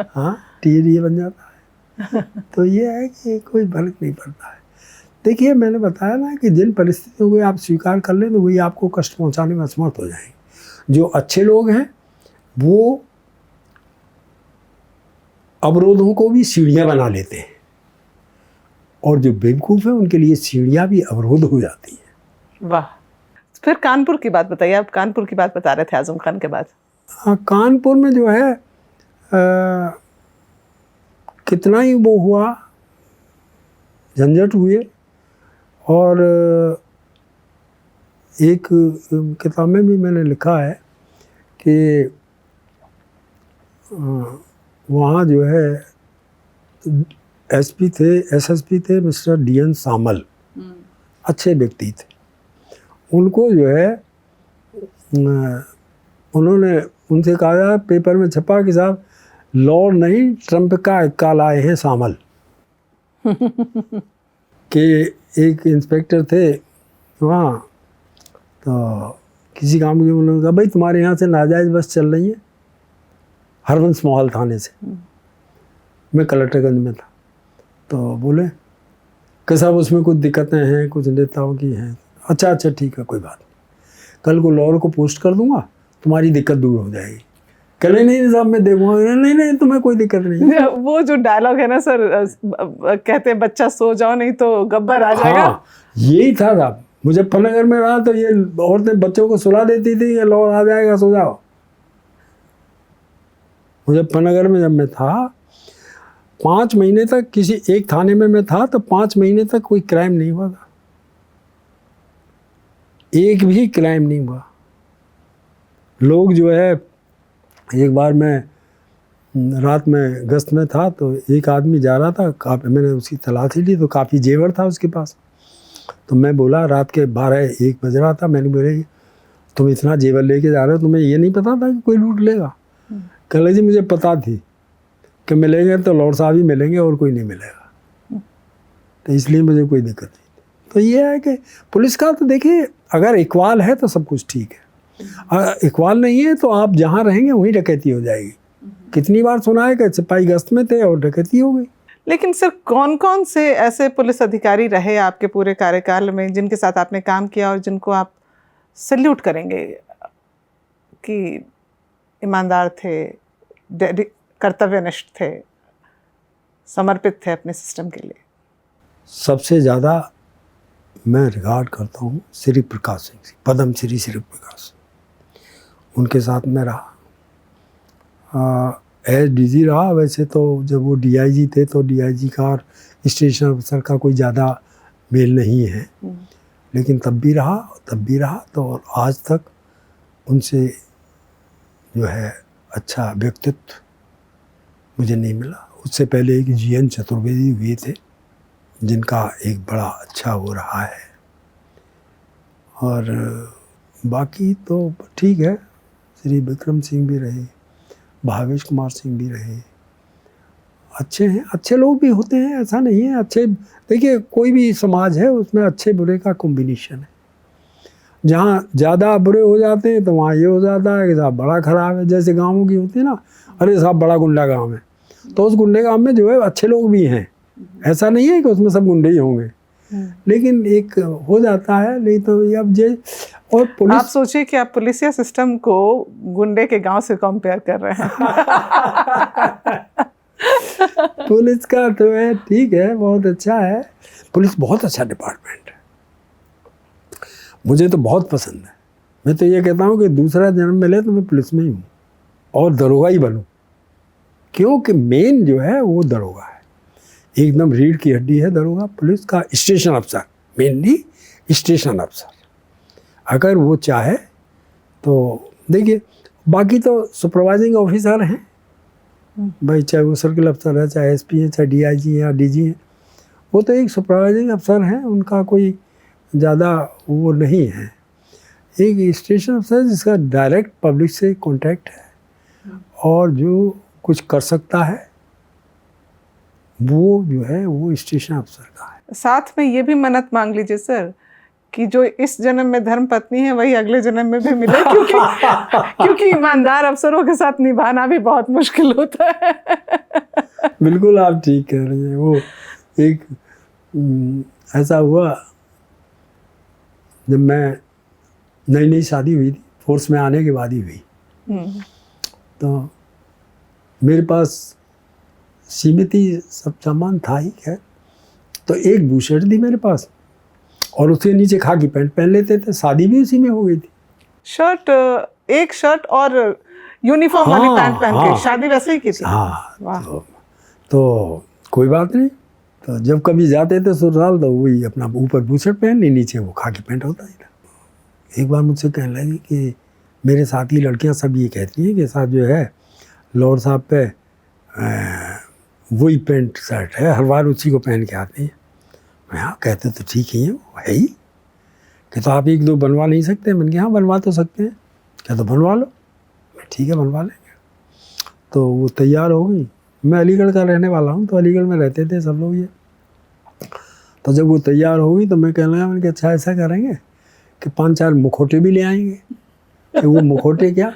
हाँ, टीएडीए बन जाता है। तो ये है कि कोई फर्क नहीं पड़ता है। देखिए, मैंने बताया ना कि जिन परिस्थितियों को आप स्वीकार कर लें तो वही आपको कष्ट पहुंचाने में असमर्थ हो जाएंगे। जो अच्छे लोग हैं वो अवरोधों को भी सीढ़ियाँ बना लेते हैं, और जो बेवकूफ़ है उनके लिए सीढ़ियाँ भी अवरोध हो जाती हैं। वाह। फिर कानपुर की बात बताइए। आप कानपुर की बात बता रहे थे आजम खान के बाद। हाँ, कानपुर में जो है कितना ही वो हुआ, झंझट हुए। और एक किताब में भी मैंने लिखा है कि वहाँ जो है एसपी थे, एसएसपी थे मिस्टर डीएन सामल, अच्छे व्यक्ति थे। उनको जो है उन्होंने उनसे कहा पेपर में छपा कि साहब लॉर्ड नहीं ट्रंप का इक्का लाए हैं सामल। कि एक इंस्पेक्टर थे वहाँ, तो किसी काम के उन्होंने कहा भाई तुम्हारे यहाँ से नाजायज़ बस चल रही है हरवंश महल थाने से। मैं कलेक्टरगंज में था। तो बोले कि साहब उसमें कुछ दिक्कतें हैं, कुछ नेताओं की हैं। अच्छा ठीक है, कोई बात नहीं, कल को लॉयर को पोस्ट कर दूंगा, तुम्हारी दिक्कत दूर हो जाएगी। कल नहीं साहब मैं देखूंगा। नहीं तुम्हें कोई दिक्कत नहीं। वो जो डायलॉग है ना सर, कहते हैं बच्चा सो जाओ नहीं तो गब्बर आ जाएगा। हाँ, यही था साहब। मुजफ्फरनगर में रहा तो ये औरतें बच्चों को सुला देती थी कि लॉयर आ जाएगा सो जाओ। मुजफ्फरनगर में जब मैं था 5 महीने तक किसी एक थाने में मैं था, तो 5 महीने तक कोई क्राइम नहीं हुआ था, एक भी क्राइम नहीं हुआ। लोग जो है, एक बार मैं रात में गश्त में था तो एक आदमी जा रहा था, काफ़ी मैंने उसकी तलाशी ली तो काफ़ी जेवर था उसके पास। तो मैं बोला, रात के 12-1 बज रहा था, मैंने बोले तुम इतना जेवर लेके जा रहे हो, तुम्हें ये नहीं पता था कि कोई लूट लेगा? कह जी मुझे पता थी कि मिलेंगे तो लॉर्ड साहब ही मिलेंगे और कोई नहीं मिलेगा, तो इसलिए मुझे कोई दिक्कत नहीं। तो ये है कि पुलिस का तो देखिए, अगर इकबाल है तो सब कुछ ठीक है, अगर इकबाल नहीं है तो आप जहाँ रहेंगे वहीं डकैती हो जाएगी। कितनी बार सुना है कि सिपाही गश्त में थे और डकैती हो गई। लेकिन सर, कौन कौन से ऐसे पुलिस अधिकारी रहे आपके पूरे कार्यकाल में जिनके साथ आपने काम किया और जिनको आप सैल्यूट करेंगे कि ईमानदार थे, कर्तव्यनिष्ठ थे, समर्पित थे अपने सिस्टम के लिए? सबसे ज़्यादा मैं रिगार्ड करता हूँ श्री प्रकाश सिंह, पद्म श्री प्रकाश। उनके साथ में रहा, एज डीजी रहा। वैसे तो जब वो डीआईजी थे तो डीआईजी का और स्टेशन अफसर का कोई ज़्यादा मेल नहीं है, लेकिन तब भी रहा तो आज तक उनसे जो है अच्छा व्यक्तित्व मुझे नहीं मिला। उससे पहले एक जीएन चतुर्वेदी हुए थे जिनका एक बड़ा अच्छा वो रहा है, और बाकी तो ठीक है। श्री विक्रम सिंह भी रहे, भावेश कुमार सिंह भी रहे, अच्छे हैं, अच्छे लोग भी होते हैं, ऐसा नहीं है। अच्छे, देखिए कोई भी समाज है उसमें अच्छे बुरे का कॉम्बिनेशन है। जहाँ ज़्यादा बुरे हो जाते हैं तो वहाँ ये हो जाता है कि साहब बड़ा ख़राब है। जैसे गाँवों की होती है ना, अरे साहब बड़ा गुंडा गाँव है, तो उस गुंडे गाँव में जो है अच्छे लोग भी हैं, ऐसा नहीं है कि उसमें सब गुंडे ही होंगे, लेकिन एक हो जाता है। नहीं तो अब जे और पुलिस, आप सोचिए कि आप पुलिसिया सिस्टम को गुंडे के गांव से कंपेयर कर रहे हैं। पुलिस का तो है, ठीक है, बहुत अच्छा है, पुलिस बहुत अच्छा डिपार्टमेंट है, मुझे तो बहुत पसंद है। मैं तो ये कहता हूँ कि दूसरा जन्म मिले तो मैं पुलिस में ही हूँ और दरोगा ही बनूँ, क्योंकि मेन जो है वो दरोगा है, एकदम रीढ़ की हड्डी है दरोगा। पुलिस का स्टेशन अफसर, मेनली स्टेशन अफसर, अगर वो चाहे तो देखिए, बाकी तो सुपरवाइजिंग ऑफिसर हैं भाई, चाहे वो सर्किल अफसर है, चाहे एसपी है, चाहे डीआईजी या डीजी है, वो तो एक सुपरवाइजिंग अफसर हैं, उनका कोई ज़्यादा वो नहीं है। एक स्टेशन अफसर जिसका डायरेक्ट पब्लिक से कॉन्टैक्ट है और जो कुछ कर सकता है वो जो है वो स्टेशन अफसर का है। साथ में ये भी मन्नत मांग लीजिए सर कि जो इस जन्म में धर्म पत्नी है वही अगले जन्म में भी मिले, क्योंकि ईमानदार अफसरों के साथ निभाना भी बहुत मुश्किल होता है। बिल्कुल आप ठीक कह रही हैं। वो एक ऐसा हुआ जब मैं नई नई शादी हुई थी, फोर्स में आने के बाद ही हुई, तो मेरे पास सीमित ही सब सामान था ही, खैर, तो एक बूशर्ट थी मेरे पास और उसके नीचे खाकी पैंट पहन लेते थे, शादी भी उसी में हो गई थी। शर्ट, एक शर्ट और यूनिफॉर्म वाली पैंट पहन के शादी वैसे ही की थी। हाँ, तो कोई बात नहीं, तो जब कभी जाते थे ससुराल तो वही अपना ऊपर बूशर्ट पहन ली, नीचे वो खाकी पैंट होता ही था। एक बार मुझसे कहने लगी कि मेरे साथी लड़कियां सब ये कहती हैं कि साथ जो है लॉर्ड साहब पे वही पैंट शर्ट है, हर बार उसी को पहन के आते हैं। मैं हाँ, कहते तो ठीक ही है, वो है ही, कि तो आप एक दो बनवा नहीं सकते? मैंने कहा हाँ बनवा तो सकते हैं, क्या तो बनवा लो। मैं ठीक है बनवा लेंगे। तो वो तैयार हो गई, मैं अलीगढ़ का रहने वाला हूँ, तो अलीगढ़ में रहते थे सब लोग ये। तो जब वो तैयार हो गई तो मैं कहने लगा, मैंने कहा अच्छा ऐसा करेंगे कि 5-4 मुखौटे भी ले आएंगे। कि वो मुखौटे क्या,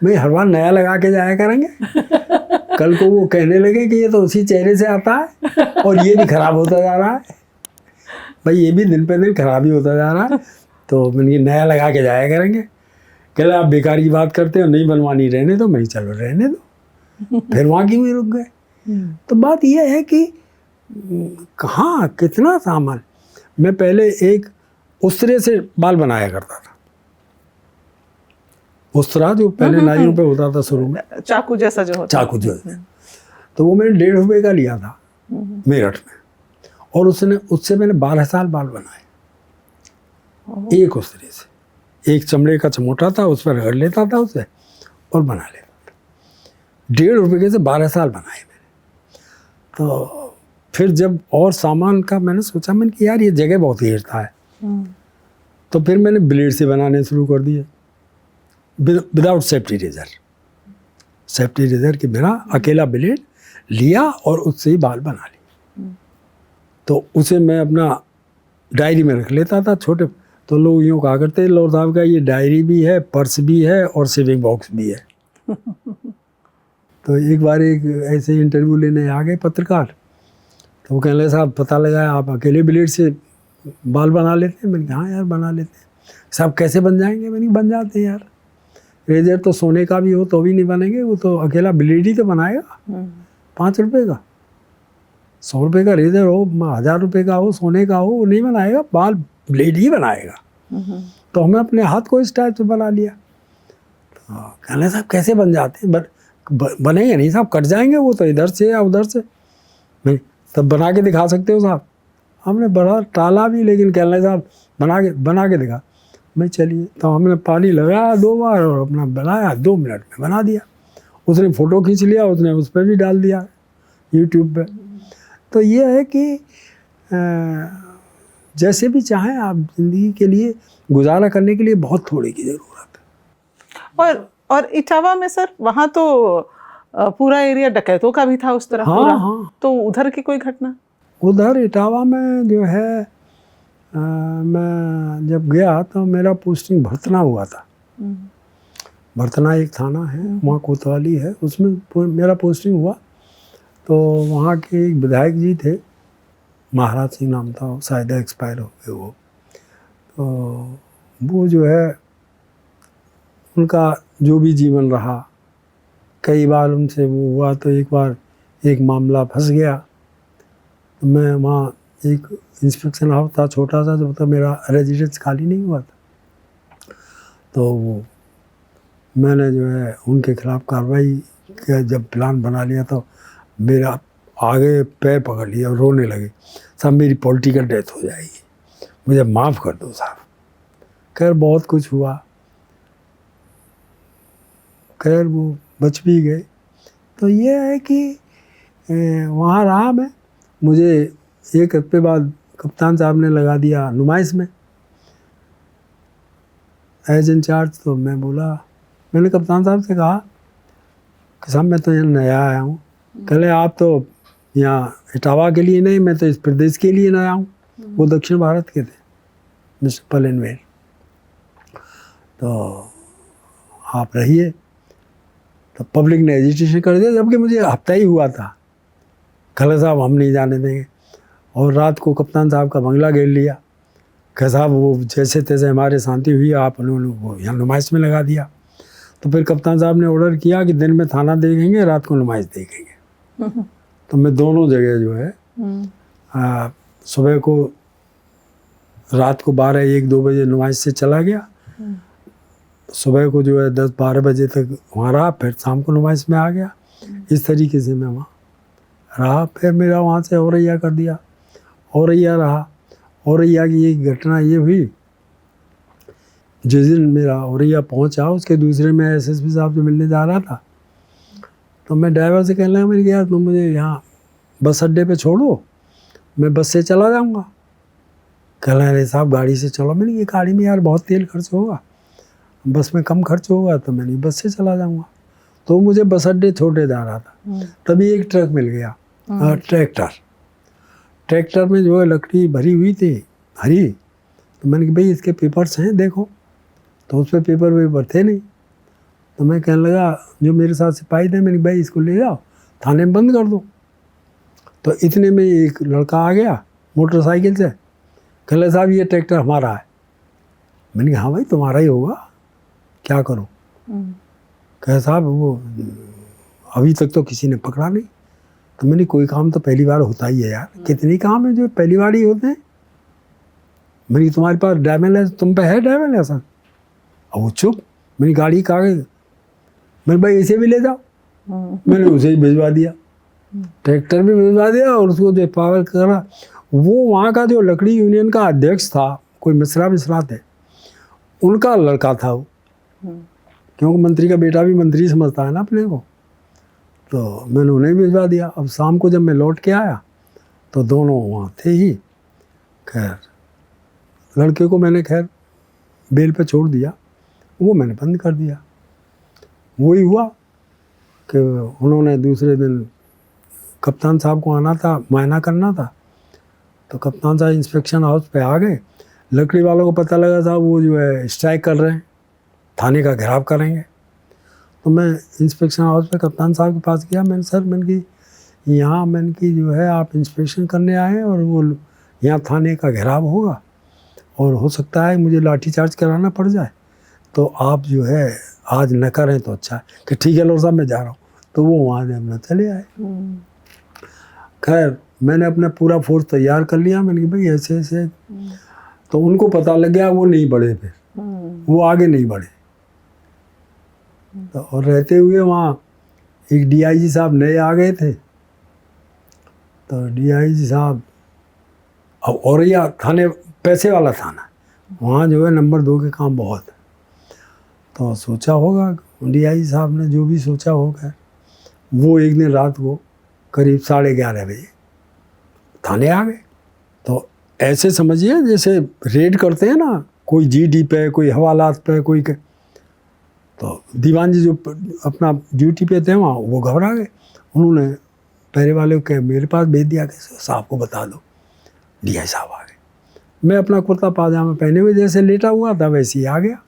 मैं हर बार नया लगा के जाया करेंगे, कल को वो कहने लगे कि ये तो उसी चेहरे से आता है और ये भी खराब होता जा रहा है, भाई ये भी दिन पे दिन खराब ही होता जा रहा है, तो मैंने नया लगा के जाया करेंगे। कहले आप बेकार की बात करते हो, नहीं बनवानी रहने दो। मैं चलो रहने दो, फिर वहाँ की भी रुक गए। तो बात यह है कि कहाँ कितना सामान। मैं पहले एक उस्तरे से बाल बनाया करता था, उस्तरा जो पहले नाइयों पे होता था शुरू में, चाकू जैसा जो होता, चाकू जो है, तो वो मैंने 1.5 रुपये का लिया था मेरठ में, और उससे मैंने 12 साल बाल बनाए, एक उस्तरे से। एक चमड़े का चमोटा था, उस पर रगड़ लेता था उसे और बना लेता था। 1.5 रुपये के से 12 साल बनाए मैंने। तो फिर जब और सामान का मैंने सोचा, मैंने कि यार ये जगह बहुत घेरता है, तो फिर मैंने ब्लेड से बनाने शुरू कर दिए, without safety razor. Safety razor के बिना अकेला ब्लेड लिया और उससे ही बाल बना लिए। तो उसे मैं अपना डायरी में रख लेता था छोटे, तो लोग यूँ कहा करते लॉर्ड साहब का ये डायरी भी है, पर्स भी है और सेविंग बॉक्स भी है। तो एक बार एक ऐसे इंटरव्यू लेने आ गए पत्रकार, तो वो कहने लगे साहब पता लगा आप अकेले ब्लेड से बाल बना लेते हैं। मैंने कहा हाँ यार बना लेते हैं। साहब कैसे बन जाएंगे? मैंने बन जाते हैं यार, रेजर तो सोने का भी हो तो भी नहीं बनेंगे, वो तो अकेला ब्लेड ही तो बनाएगा। 5 रुपये का, 100 रुपये का रेजर हो, 1000 रुपये का हो, सोने का हो, वो नहीं बनाएगा, बाल ब्लेड ही बनाएगा। तो हमने अपने हाथ को इस टाइप से बना लिया। तो कहने साहब कैसे बन जाते हैं? बनेंगे नहीं साहब, कट जाएंगे वो तो इधर से या उधर से। नहीं तब बना के दिखा सकते हो साहब। हमने बड़ा टाला भी, लेकिन कहने साहब बना के दिखा। मैं चलिए, तो हमने पानी लगाया 2 बार और अपना बनाया, 2 मिनट में बना दिया। उसने फ़ोटो खींच लिया, उसने उस पर भी डाल दिया यूट्यूब पे। तो ये है कि जैसे भी चाहें आप, ज़िंदगी के लिए गुजारा करने के लिए बहुत थोड़े की ज़रूरत है। और इटावा में सर वहाँ तो पूरा एरिया डकैतों का भी था उस तरफ हाँ पूरा। हाँ, तो उधर की कोई घटना? उधर इटावा में जो है मैं जब गया तो मेरा पोस्टिंग भरतना हुआ था। भरतना एक थाना है, वहाँ कोतवाली है, उसमें मेरा पोस्टिंग हुआ। तो वहाँ के एक विधायक जी थे, महाराज सिंह नाम था, शायद एक्सपायर हो गए वो। तो वो जो है उनका जो भी जीवन रहा, कई बार उनसे वो हुआ। तो एक बार एक मामला फंस गया, तो मैं वहाँ एक इंस्पेक्शन हाउस था छोटा सा, जब तक मेरा रेजिडेंस खाली नहीं हुआ था। तो वो मैंने जो है उनके खिलाफ कार्रवाई का जब प्लान बना लिया तो मेरा आगे पैर पकड़ लिया और रोने लगे, साहब मेरी पॉलिटिकल डेथ हो जाएगी, मुझे माफ़ कर दो साहब। खैर बहुत कुछ हुआ, खैर वो बच भी गए। तो ये है कि वहाँ रहा मैं। मुझे एक हफ्ते बाद कप्तान साहब ने लगा दिया नुमाइश में एज इंचार्ज। तो मैं बोला, मैंने कप्तान साहब से कहा कि साहब मैं तो यहाँ नया आया हूँ। कहले आप तो यहाँ इटावा के लिए नहीं, मैं तो इस प्रदेश के लिए नया हूँ। वो दक्षिण भारत के थे, मिस्टर पलेनवेल। तो आप रहिए। तो पब्लिक ने एजिटेशन कर दिया, जबकि मुझे हफ्ता ही हुआ था। कहले साहब हम नहीं जाने देंगे। और रात को कप्तान साहब का बंगला घेर लिया। कह साहब वो जैसे तैसे हमारे शांति हुई, आप उन्होंने वो यहाँ नुमाइश में लगा दिया। तो फिर कप्तान साहब ने ऑर्डर किया कि दिन में थाना देखेंगे, रात को नुमाइश देखेंगे। तो मैं दोनों जगह जो है सुबह को, रात को 12-1-2 बजे नुमाइश से चला गया। सुबह को जो है 10-12 बजे तक वहाँ रहा, फिर शाम को नुमाइश में आ गया। इस तरीके से मैं वहाँ रहा। फिर मेरा वहाँ से औरैया कर दिया, औरैया रहा। औरैया की एक घटना ये हुई, जिस दिन मेरा औरैया पहुँचा उसके दूसरे में एसएसपी साहब से मिलने जा रहा था। तो मैं ड्राइवर से कहने लगा, मैंने कहा यार तुम मुझे यहाँ बस अड्डे पे छोड़ो, मैं बस से चला जाऊँगा। कहना अरे साहब गाड़ी से चलो। मैंने ये गाड़ी में यार बहुत तेल खर्च होगा, बस में कम खर्च होगा, तो मैंने बस से चला जाऊँगा। तो मुझे बस अड्डे छोड़े जा रहा था। तभी एक ट्रक मिल गया, ट्रैक्टर में जो है लकड़ी भरी हुई थी हरी। तो मैंने कहा भाई इसके पेपर्स हैं देखो। तो उस पर पेपर थे नहीं। तो मैं कहने लगा जो मेरे साथ सिपाही थे, मैंने भाई इसको ले जाओ थाने में बंद कर दो। तो इतने में एक लड़का आ गया मोटरसाइकिल से, कहले साहब ये ट्रैक्टर हमारा है। मैंने कहा हाँ भाई तुम्हारा ही होगा, क्या करो। कहे साहब वो अभी तक तो किसी ने पकड़ा नहीं। तो मैंने कोई काम तो पहली बार होता ही है यार, कितने काम है जो पहली बार ही होते हैं। मैंने तुम्हारे पास ड्राइविंग लाइसेंस, तुम पे है ड्राइविंग लाइसेंस? अब वो चुप। मेरी गाड़ी कागज, मैंने भाई इसे भी ले जाओ। मैंने उसे ही भिजवा दिया, ट्रैक्टर भी भिजवा दिया और उसको जो पावर करा। वो वहाँ का जो लकड़ी यूनियन का अध्यक्ष था, कोई मिश्रा थे, उनका लड़का था वो। क्योंकि मंत्री का बेटा भी मंत्री समझता है ना अपने को। तो मैंने उन्हें भिजवा दिया। अब शाम को जब मैं लौट के आया तो दोनों वहाँ थे ही। खैर लड़के को मैंने खैर बेल पे छोड़ दिया, वो मैंने बंद कर दिया। वही हुआ कि उन्होंने दूसरे दिन कप्तान साहब को आना था, मुआयना करना था। तो कप्तान साहब इंस्पेक्शन हाउस पे आ गए। लकड़ी वालों को पता लगा था वो जो है स्ट्राइक कर रहे हैं, थाने का घेराव करेंगे। तो मैं इंस्पेक्शन हाउस पे कप्तान साहब के पास गया। मैंने सर, मैंने की यहाँ मैंने की जो है आप इंस्पेक्शन करने आए हैं और वो यहाँ थाने का घेराव होगा और हो सकता है मुझे लाठीचार्ज कराना पड़ जाए, तो आप जो है आज न करें तो अच्छा है। कि ठीक है लॉर्ड साहब मैं जा रहा हूँ। तो वो वहाँ से अपना चले आए। खैर मैंने अपना पूरा फोर्स तैयार कर लिया। मैंने कहा भाई ऐसे ऐसे। तो उनको पता लग गया, वो नहीं बढ़े, फिर वो आगे नहीं बढ़े। तो और रहते हुए वहाँ एक डीआईजी साहब नए आ गए थे। तो डीआईजी साहब, अब औरैया थाने पैसे वाला थाना, वहाँ जो है नंबर 2 के काम बहुत है। तो सोचा होगा डीआईजी साहब ने जो भी सोचा होगा, वो एक दिन रात को करीब 11:30 बजे थाने आ गए। तो ऐसे समझिए जैसे रेड करते हैं ना, कोई जीडी पे, कोई हवालात पे, कोई तो दीवान जी जो अपना ड्यूटी पे थे वहाँ, वो घबरा गए। उन्होंने पहरे वाले को मेरे पास भेज दिया कि साहब को बता दो, डीआई साहब आ गए। मैं अपना कुर्ता पाजामा पहने हुए जैसे लेटा हुआ था वैसे ही आ गया।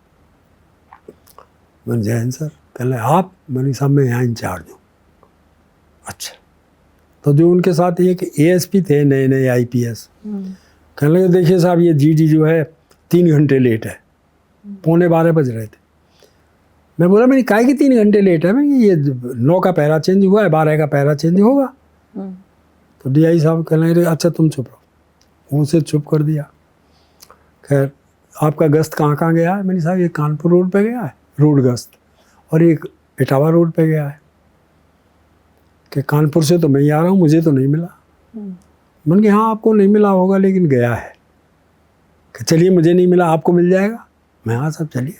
मैंने जय हिंद सर। कहले आप? मैंने साहब मैं यहाँ इंचार्ज हूँ। अच्छा। तो जो उनके साथ एक एएसपी थे नए नए आईपीएस, कहने लगे देखिए साहब ये जीडी जो है 3 घंटे लेट है, 11:15 बज रहे थे। मैं बोला मेरी काहे की 3 घंटे लेट है? मैंने ये 9 का पैरा चेंज हुआ है, 12 का पैरा चेंज होगा। तो डीआई साहब कहने लगे अच्छा तुम चुप रहो। उनसे चुप कर दिया। खैर आपका गश्त कहाँ कहाँ गया है? मैंने साहब ये कानपुर रोड पे गया है रोड गश्त, और एक इटावा रोड पे गया है। कि कानपुर से तो मैं ही आ रहा हूँ, मुझे तो नहीं मिला। मैंने कहा हाँ आपको नहीं मिला होगा लेकिन गया है। कि चलिए मुझे नहीं मिला, आपको मिल जाएगा। मैं हाँ सब चलिए।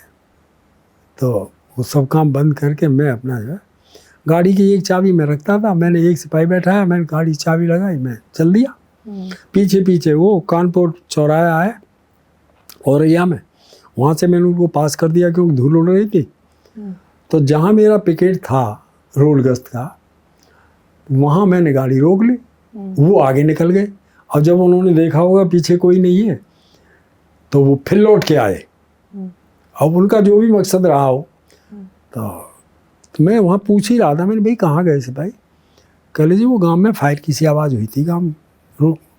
तो वो सब काम बंद करके मैं अपना जो है गाड़ी की एक चाबी मैं रखता था, मैंने एक सिपाही बैठाया, मैंने गाड़ी चाबी लगाई, मैं चल दिया। पीछे पीछे वो कानपुर चौराहा है औरैया में, वहाँ से मैंने उनको पास कर दिया क्योंकि धूल उड़ रही थी। तो जहाँ मेरा पिकेट था रोड गश्त का, वहाँ मैंने गाड़ी रोक ली, वो आगे निकल गए। और जब उन्होंने देखा होगा पीछे कोई नहीं है तो वो फिर लौट के आए। अब उनका जो भी मकसद रहा हो, तो मैं वहाँ पूछ ही रहा था, मैंने भाई कहाँ गए सिपाही? कहले जी वो गांव में फायर की सी आवाज़ हुई थी गांव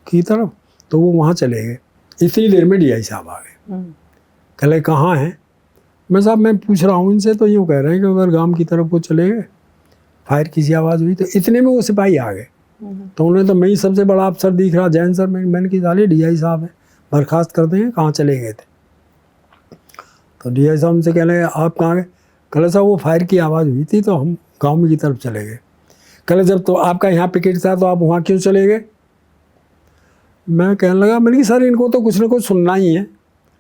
की तरफ, तो वो वहाँ चले गए। इतनी देर में डीआई साहब आ गए। कहले कहाँ हैं? मैं साहब मैं पूछ रहा हूँ इनसे, तो यूँ कह रहे हैं कि उधर गांव की तरफ वो चले गए, फायर की सी आवाज़ हुई। तो इतने में वो सिपाही आ गए। तो उन्हें तो मैं ही सबसे बड़ा अफसर दिख रहा, जैन सर। मैंने की साले डीआई साहब है, बर्खास्त कर देंगे, कहाँ चले गए थे? तो डीआई साहब से कह रहे हैं आप कहाँ गए? कहले साहब वो फायर की आवाज़ हुई थी तो हम गाँव की तरफ चले गए। कहले जब तो आपका यहाँ पिकेट था तो आप वहाँ क्यों चले गए? मैं कहने लगा मैंने कि सर इनको तो कुछ ना कुछ सुनना ही है,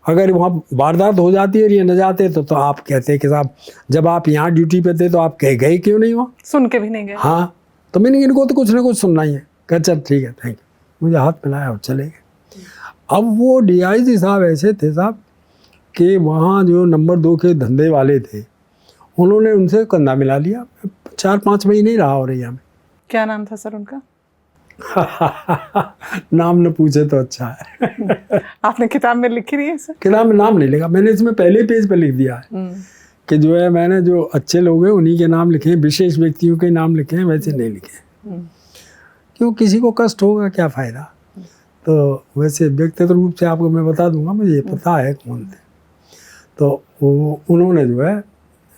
अगर वहाँ वारदात हो जाती है और ये न जाते तो आप कहते कि साहब जब आप यहाँ ड्यूटी पे थे तो आप कह गए क्यों नहीं वहाँ? सुन के भी नहीं गए। हाँ, तो मैंने इनको तो कुछ ना कुछ सुनना ही है। कह चल ठीक है थैंक यू, मुझे हाथ मिलाया और चले गए। अब वो डीआईजी साहब ऐसे थे साहब कि वहाँ जो नंबर 2 के धंधे वाले थे, उन्होंने उनसे कंधा मिला लिया। 4-5 महीने ही रहा हो रही में। क्या नाम था सर उनका? नाम न पूछे तो अच्छा है। आपने किताब में लिखी रही है सर? किताब में नाम नहीं लिखा मैंने, इसमें पहले पेज पे लिख दिया है कि जो है मैंने जो अच्छे लोग हैं उन्हीं के नाम लिखे हैं, विशेष व्यक्तियों के नाम लिखे हैं, वैसे नहीं लिखे। क्यों किसी को कष्ट होगा क्या फ़ायदा? तो वैसे व्यक्तिगत रूप से आपको मैं बता दूंगा, मुझे पता है कौन थे। तो वो उन्होंने जो है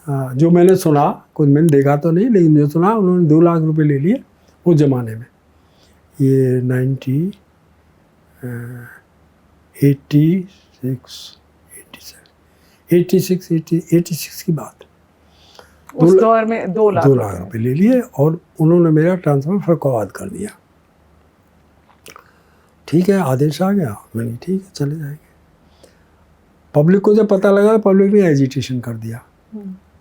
जो मैंने सुना, कुछ मैंने देखा तो नहीं, लेकिन जो सुना उन्होंने 2 लाख रुपए ले लिए उस ज़माने में। ये 86 की बात। उस दौर में 2 लाख रुपए ले लिए और उन्होंने मेरा ट्रांसफ़र फरुखाबाद कर दिया। ठीक है, आदेश आ गया, मैंने ठीक है चले जाएंगे। पब्लिक को जब पता लगा, पब्लिक ने एजिटेशन कर दिया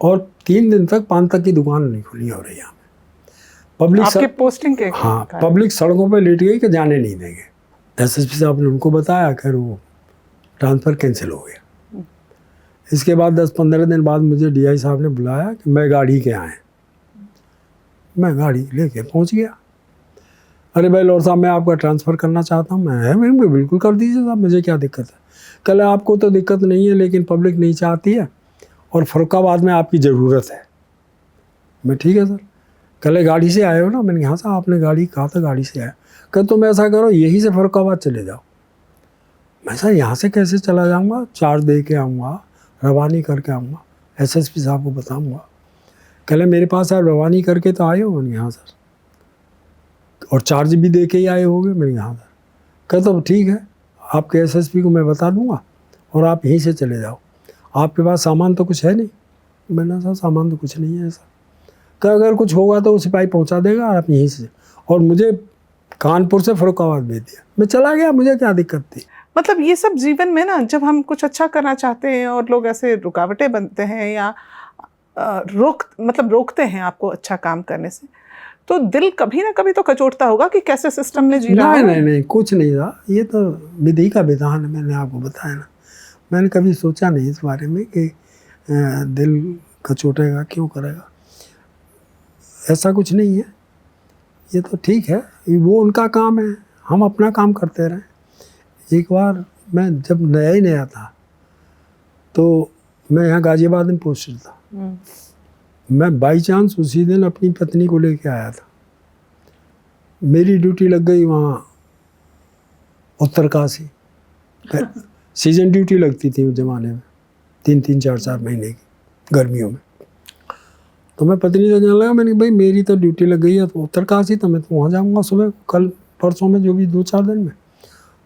और 3 दिन तक पान तक की दुकान नहीं खुली हो रही यहाँ में। पब्लिक आपके पोस्टिंग के? हाँ, पब्लिक सड़कों पे लेट गई कि जाने नहीं देंगे। एसएसपी साहब ने उनको बताया, खैर वो ट्रांसफ़र कैंसिल हो गया। इसके बाद 10-15 दिन बाद मुझे डीआई साहब ने बुलाया कि मैं गाड़ी के आए। मैं गाड़ी लेके पहुंच गया। अरे भाई लॉर्ड साहब मैं आपका ट्रांसफ़र करना चाहता हूँ। मैं बिल्कुल कर दीजिए साहब, मुझे क्या दिक्कत है? कल आपको तो दिक्कत नहीं है लेकिन पब्लिक नहीं चाहती है और फरुखाबाद में आपकी ज़रूरत है। मैं ठीक है सर। कल गाड़ी से आए हो ना? मैंने कहा साहब आपने गाड़ी कहा था गाड़ी से आया। कल तुम ऐसा करो यहीं से फरुखाबाद चले जाओ। मैं सर यहाँ से कैसे चला जाऊँगा? चार्ज दे के आऊँगा, रवानी करके आऊँगा, एसएसपी साहब को बताऊँगा। कल मेरे पास आप रवानी करके तो आए हो? मैंने यहाँ सर, और चार्ज भी दे के ही आए होगे? मैंने यहाँ सर। कह तो ठीक है, आपके एसएसपी को मैं बता दूंगा और आप यहीं से चले जाओ। आपके पास सामान तो कुछ है नहीं? मैंने सर सामान तो कुछ नहीं है सर। कहा अगर कुछ होगा तो सिपाही पहुंचा देगा और आप यहीं से। और मुझे कानपुर से फरुखाबाद भेज दिया। मैं चला गया, मुझे क्या दिक्कत थी? मतलब ये सब जीवन में ना, जब हम कुछ अच्छा करना चाहते हैं और लोग ऐसे रुकावटें बनते हैं या रोकते हैं आपको अच्छा काम करने से, तो दिल कभी ना कभी तो कचोटता होगा कि कैसे सिस्टम में जी रहा है। नहीं कुछ नहीं था, ये तो विधि का विधान है। मैंने आपको बताया ना, मैंने कभी सोचा नहीं इस बारे में कि दिल कचोटेगा, क्यों करेगा? ऐसा कुछ नहीं है, ये तो ठीक है, वो उनका काम है, हम अपना काम करते रहें। एक बार मैं जब नया था तो मैं यहाँ गाजियाबाद में पोस्टेड था। मैं बाई चांस उसी दिन अपनी पत्नी को लेके आया था। मेरी ड्यूटी लग गई वहाँ उत्तरकाशी। सीजन ड्यूटी लगती थी उस ज़माने में, 3-3, 4-4 महीने की गर्मियों में। तो मैं पत्नी से कहने लगा, मैंने भाई मेरी तो ड्यूटी लग गई है तो उत्तरकाशी, तो मैं तो वहाँ जाऊँगा सुबह, कल परसों में, जो भी 2-4 दिन में।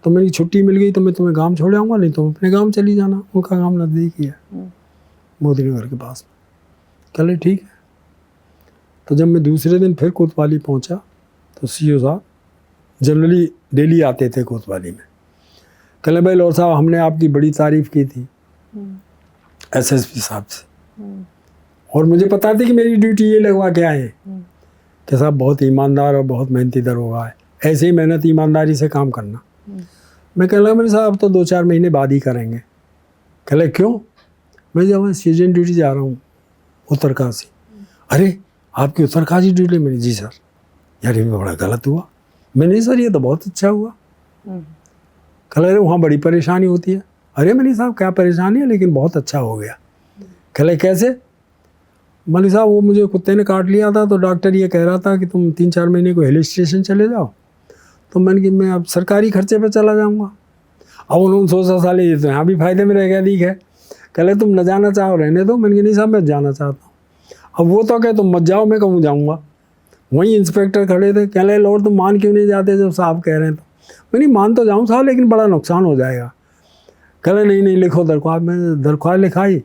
तो मेरी छुट्टी मिल गई तो मैं तुम्हें गांव छोड़ आऊँगा, नहीं तो अपने गांव चली जाना, उनका गांव नज़दीक ही है, मोदी नगर के पास। चले ठीक है। तो जब मैं दूसरे दिन फिर कोतवाली पहुँचा तो सीओ साहब जनरली डेली आते थे कोतवाली में। कहले भाई लौर साहब, हमने आपकी बड़ी तारीफ़ की थी एसएसपी साहब से, और मुझे पता था कि मेरी ड्यूटी ये लगवा के आए कि साहब बहुत ईमानदार और बहुत मेहनती दरोगा है, ऐसे ही मेहनत ईमानदारी से काम करना। मैं कह रहा मेरे साहब अब तो 2-4 महीने बाद ही करेंगे। कहले क्यों? मैं जब सीजन ड्यूटी जा रहा हूँ उत्तरकाशी। अरे आपकी उत्तरकाशी ड्यूटी? मेरी जी सर। यार ये बड़ा गलत हुआ। मैंने सर ये तो बहुत अच्छा हुआ। कहले अरे वहाँ बड़ी परेशानी होती है। अरे मनी साहब क्या परेशानी है, लेकिन बहुत अच्छा हो गया। कहले कैसे? मनी साहब वो मुझे कुत्ते ने काट लिया था तो डॉक्टर ये कह रहा था कि तुम 3-4 महीने को हिल स्टेशन चले जाओ। तो मैंने कि मैं अब सरकारी खर्चे पे चला जाऊँगा। अब उन्होंने सोचा साले ये तो यहाँ भी फ़ायदे में रह गया, ठीक है। कहले तुम न जाना चाहो रहने दो। मैंने कि नहीं साहब मैं जाना चाहता हूँ। अब वो तो कहे तुम मत जाओ, मैं कहूँ जाऊँगा। वहीं इंस्पेक्टर खड़े थे, कहले लॉर्ड तुम मान क्यों नहीं जाते जब साहब कह रहे हैं? तो मैं नहीं मान तो जाऊँ साहब, लेकिन बड़ा नुकसान हो जाएगा। कहले नहीं लिखो दरख्वास्त। मैंने दरख्वास्त लिखाई,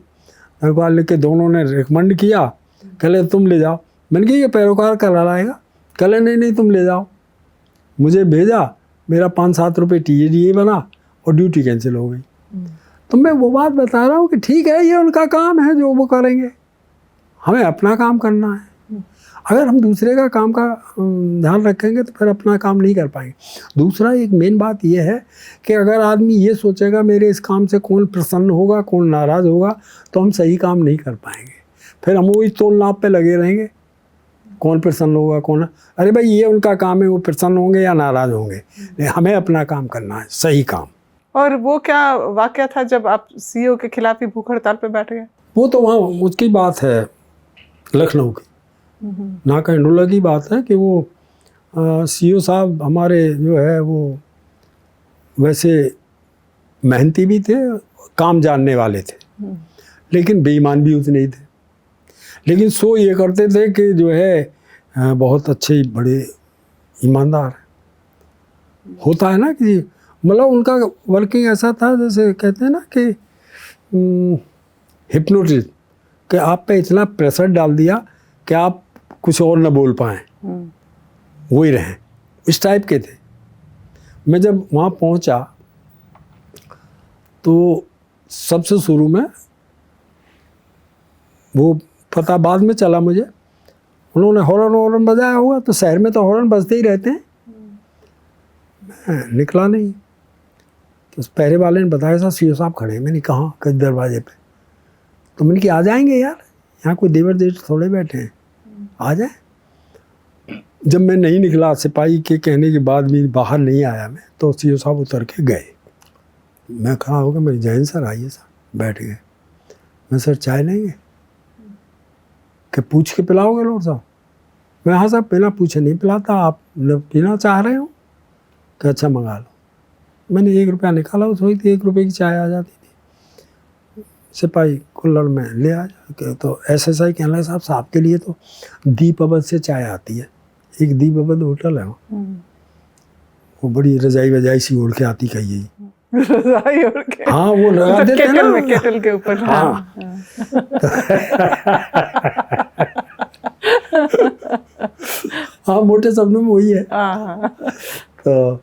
दरख्वास्त लिख के दोनों ने रिकमेंड किया। कहले तुम ले जाओ। मैंने कहा ये पैरोकार करा लाएगा। कहले नहीं तुम ले जाओ। मुझे भेजा, मेरा 5-7 रुपये TADA बना और ड्यूटी कैंसिल हो गई। तो मैं वो बात बता रहा हूँ कि ठीक है, ये उनका काम है जो वो करेंगे, हमें अपना काम करना है। अगर हम दूसरे का काम का ध्यान रखेंगे तो फिर अपना काम नहीं कर पाएंगे। दूसरा एक मेन बात यह है कि अगर आदमी ये सोचेगा मेरे इस काम से कौन प्रसन्न होगा कौन नाराज़ होगा, तो हम सही काम नहीं कर पाएंगे। फिर हम वही तोल नाप पे लगे रहेंगे, कौन प्रसन्न होगा कौन। अरे भाई ये उनका काम है, वो प्रसन्न होंगे या नाराज़ होंगे, हमें अपना काम करना है, सही काम। और वो क्या वाकया था जब आप सीईओ के खिलाफ ही भूख हड़ताल पे बैठ गए? वो तो वहाँ उसकी बात है, लखनऊ की नाका इंडोला की बात है कि वो सीईओ साहब हमारे जो है वो वैसे मेहनती भी थे, काम जानने वाले थे, लेकिन बेईमान भी उतने ही थे। लेकिन सो ये करते थे कि जो है बहुत अच्छे बड़े ईमानदार होता है ना, कि मतलब उनका वर्किंग ऐसा था जैसे कहते हैं ना कि हिप्नोटिज्म, कि आप पे इतना प्रेशर डाल दिया कि आप कुछ और न बोल पाएँ, वही रहें, इस टाइप के थे। मैं जब वहाँ पहुँचा तो सबसे शुरू में वो पता बाद में चला मुझे, उन्होंने हॉर्न बजाया हुआ, तो शहर में तो हॉर्न बजते ही रहते हैं। मैं निकला नहीं, तो उस पहरे वाले ने बताया साहब सीईओ साहब खड़े हैं। मैंने कहा किस दरवाजे पे? तो मैंने कि आ जाएंगे यार, यहाँ कोई देवर देश थोड़े बैठे हैं, आ जाए। जब मैं नहीं निकला, सिपाही के कहने के बाद भी बाहर नहीं आया मैं, तो सीईओ साहब उतर के गए। मैं खड़ा हो गया, मेरी जैन सर आइए सर, बैठ गए। मैं सर चाय लेंगे कि पूछ के पिलाओगे लॉर्ड साहब? मैं हाँ साहब बिना पूछे नहीं पिलाता, आप पीना चाह रहे हो कि अच्छा मंगा लो। मैंने 1 रुपया निकाला, उस वक्त 1 रुपये की चाय आ जाती थी। सिपाही कुल्हड़ में ले आ जा, तो SSI कहने लगे साहब के लिए तो दीप अवध से चाय आती है, एक दीप अवध होटल है वो बड़ी रजाई वजाई सी ओढ़ के आती, कहिए रजाई ओढ़ के, हाँ वो लगा देते हैं ना केटल के ऊपर। हाँ हाँ मोटे शब्दों में वही है। तो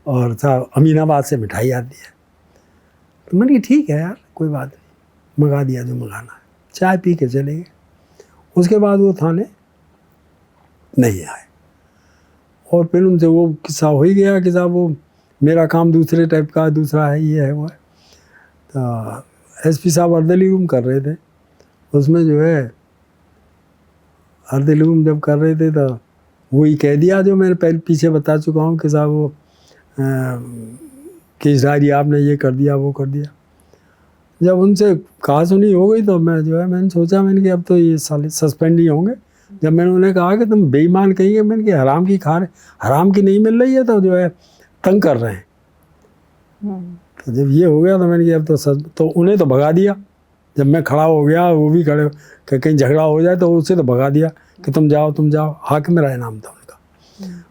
और साहब अमीनाबाद से मिठाई आती है। तो मैंने कहा ठीक है यार कोई बात नहीं, मंगा दिया जो मंगाना है, चाय पी के चले गए। उसके बाद वो थाने नहीं आए, और फिर उनसे वो किस्सा हो ही गया कि साहब वो मेरा काम दूसरे टाइप का, दूसरा है, ये है वो है। तो SP साहब अर्दली रूम कर रहे थे, उसमें जो है अर्ध इल्म जब कर रहे थे तो वही कह दिया जो मैंने पहले पीछे बता चुका हूँ कि साहब वो केस डायरी आपने ये कर दिया वो कर दिया। जब उनसे कहा सुनी हो गई तो मैं जो है मैंने सोचा मैंने कि अब तो ये साले सस्पेंड ही होंगे। जब मैंने उन्हें कहा कि तुम बेईमान कहिए, मैंने कि हराम की खा रहे, हराम की नहीं मिल रही है तो जो है तंग कर रहे हैं। तो जब ये हो गया तो मैंने कहा अब तो उन्हें तो भगा दिया। जब मैं खड़ा हो गया वो भी खड़े कि कहीं झगड़ा हो जाए तो उसे तो भगा दिया कि तुम जाओ। हाकिम मेरा इनाम था उनका।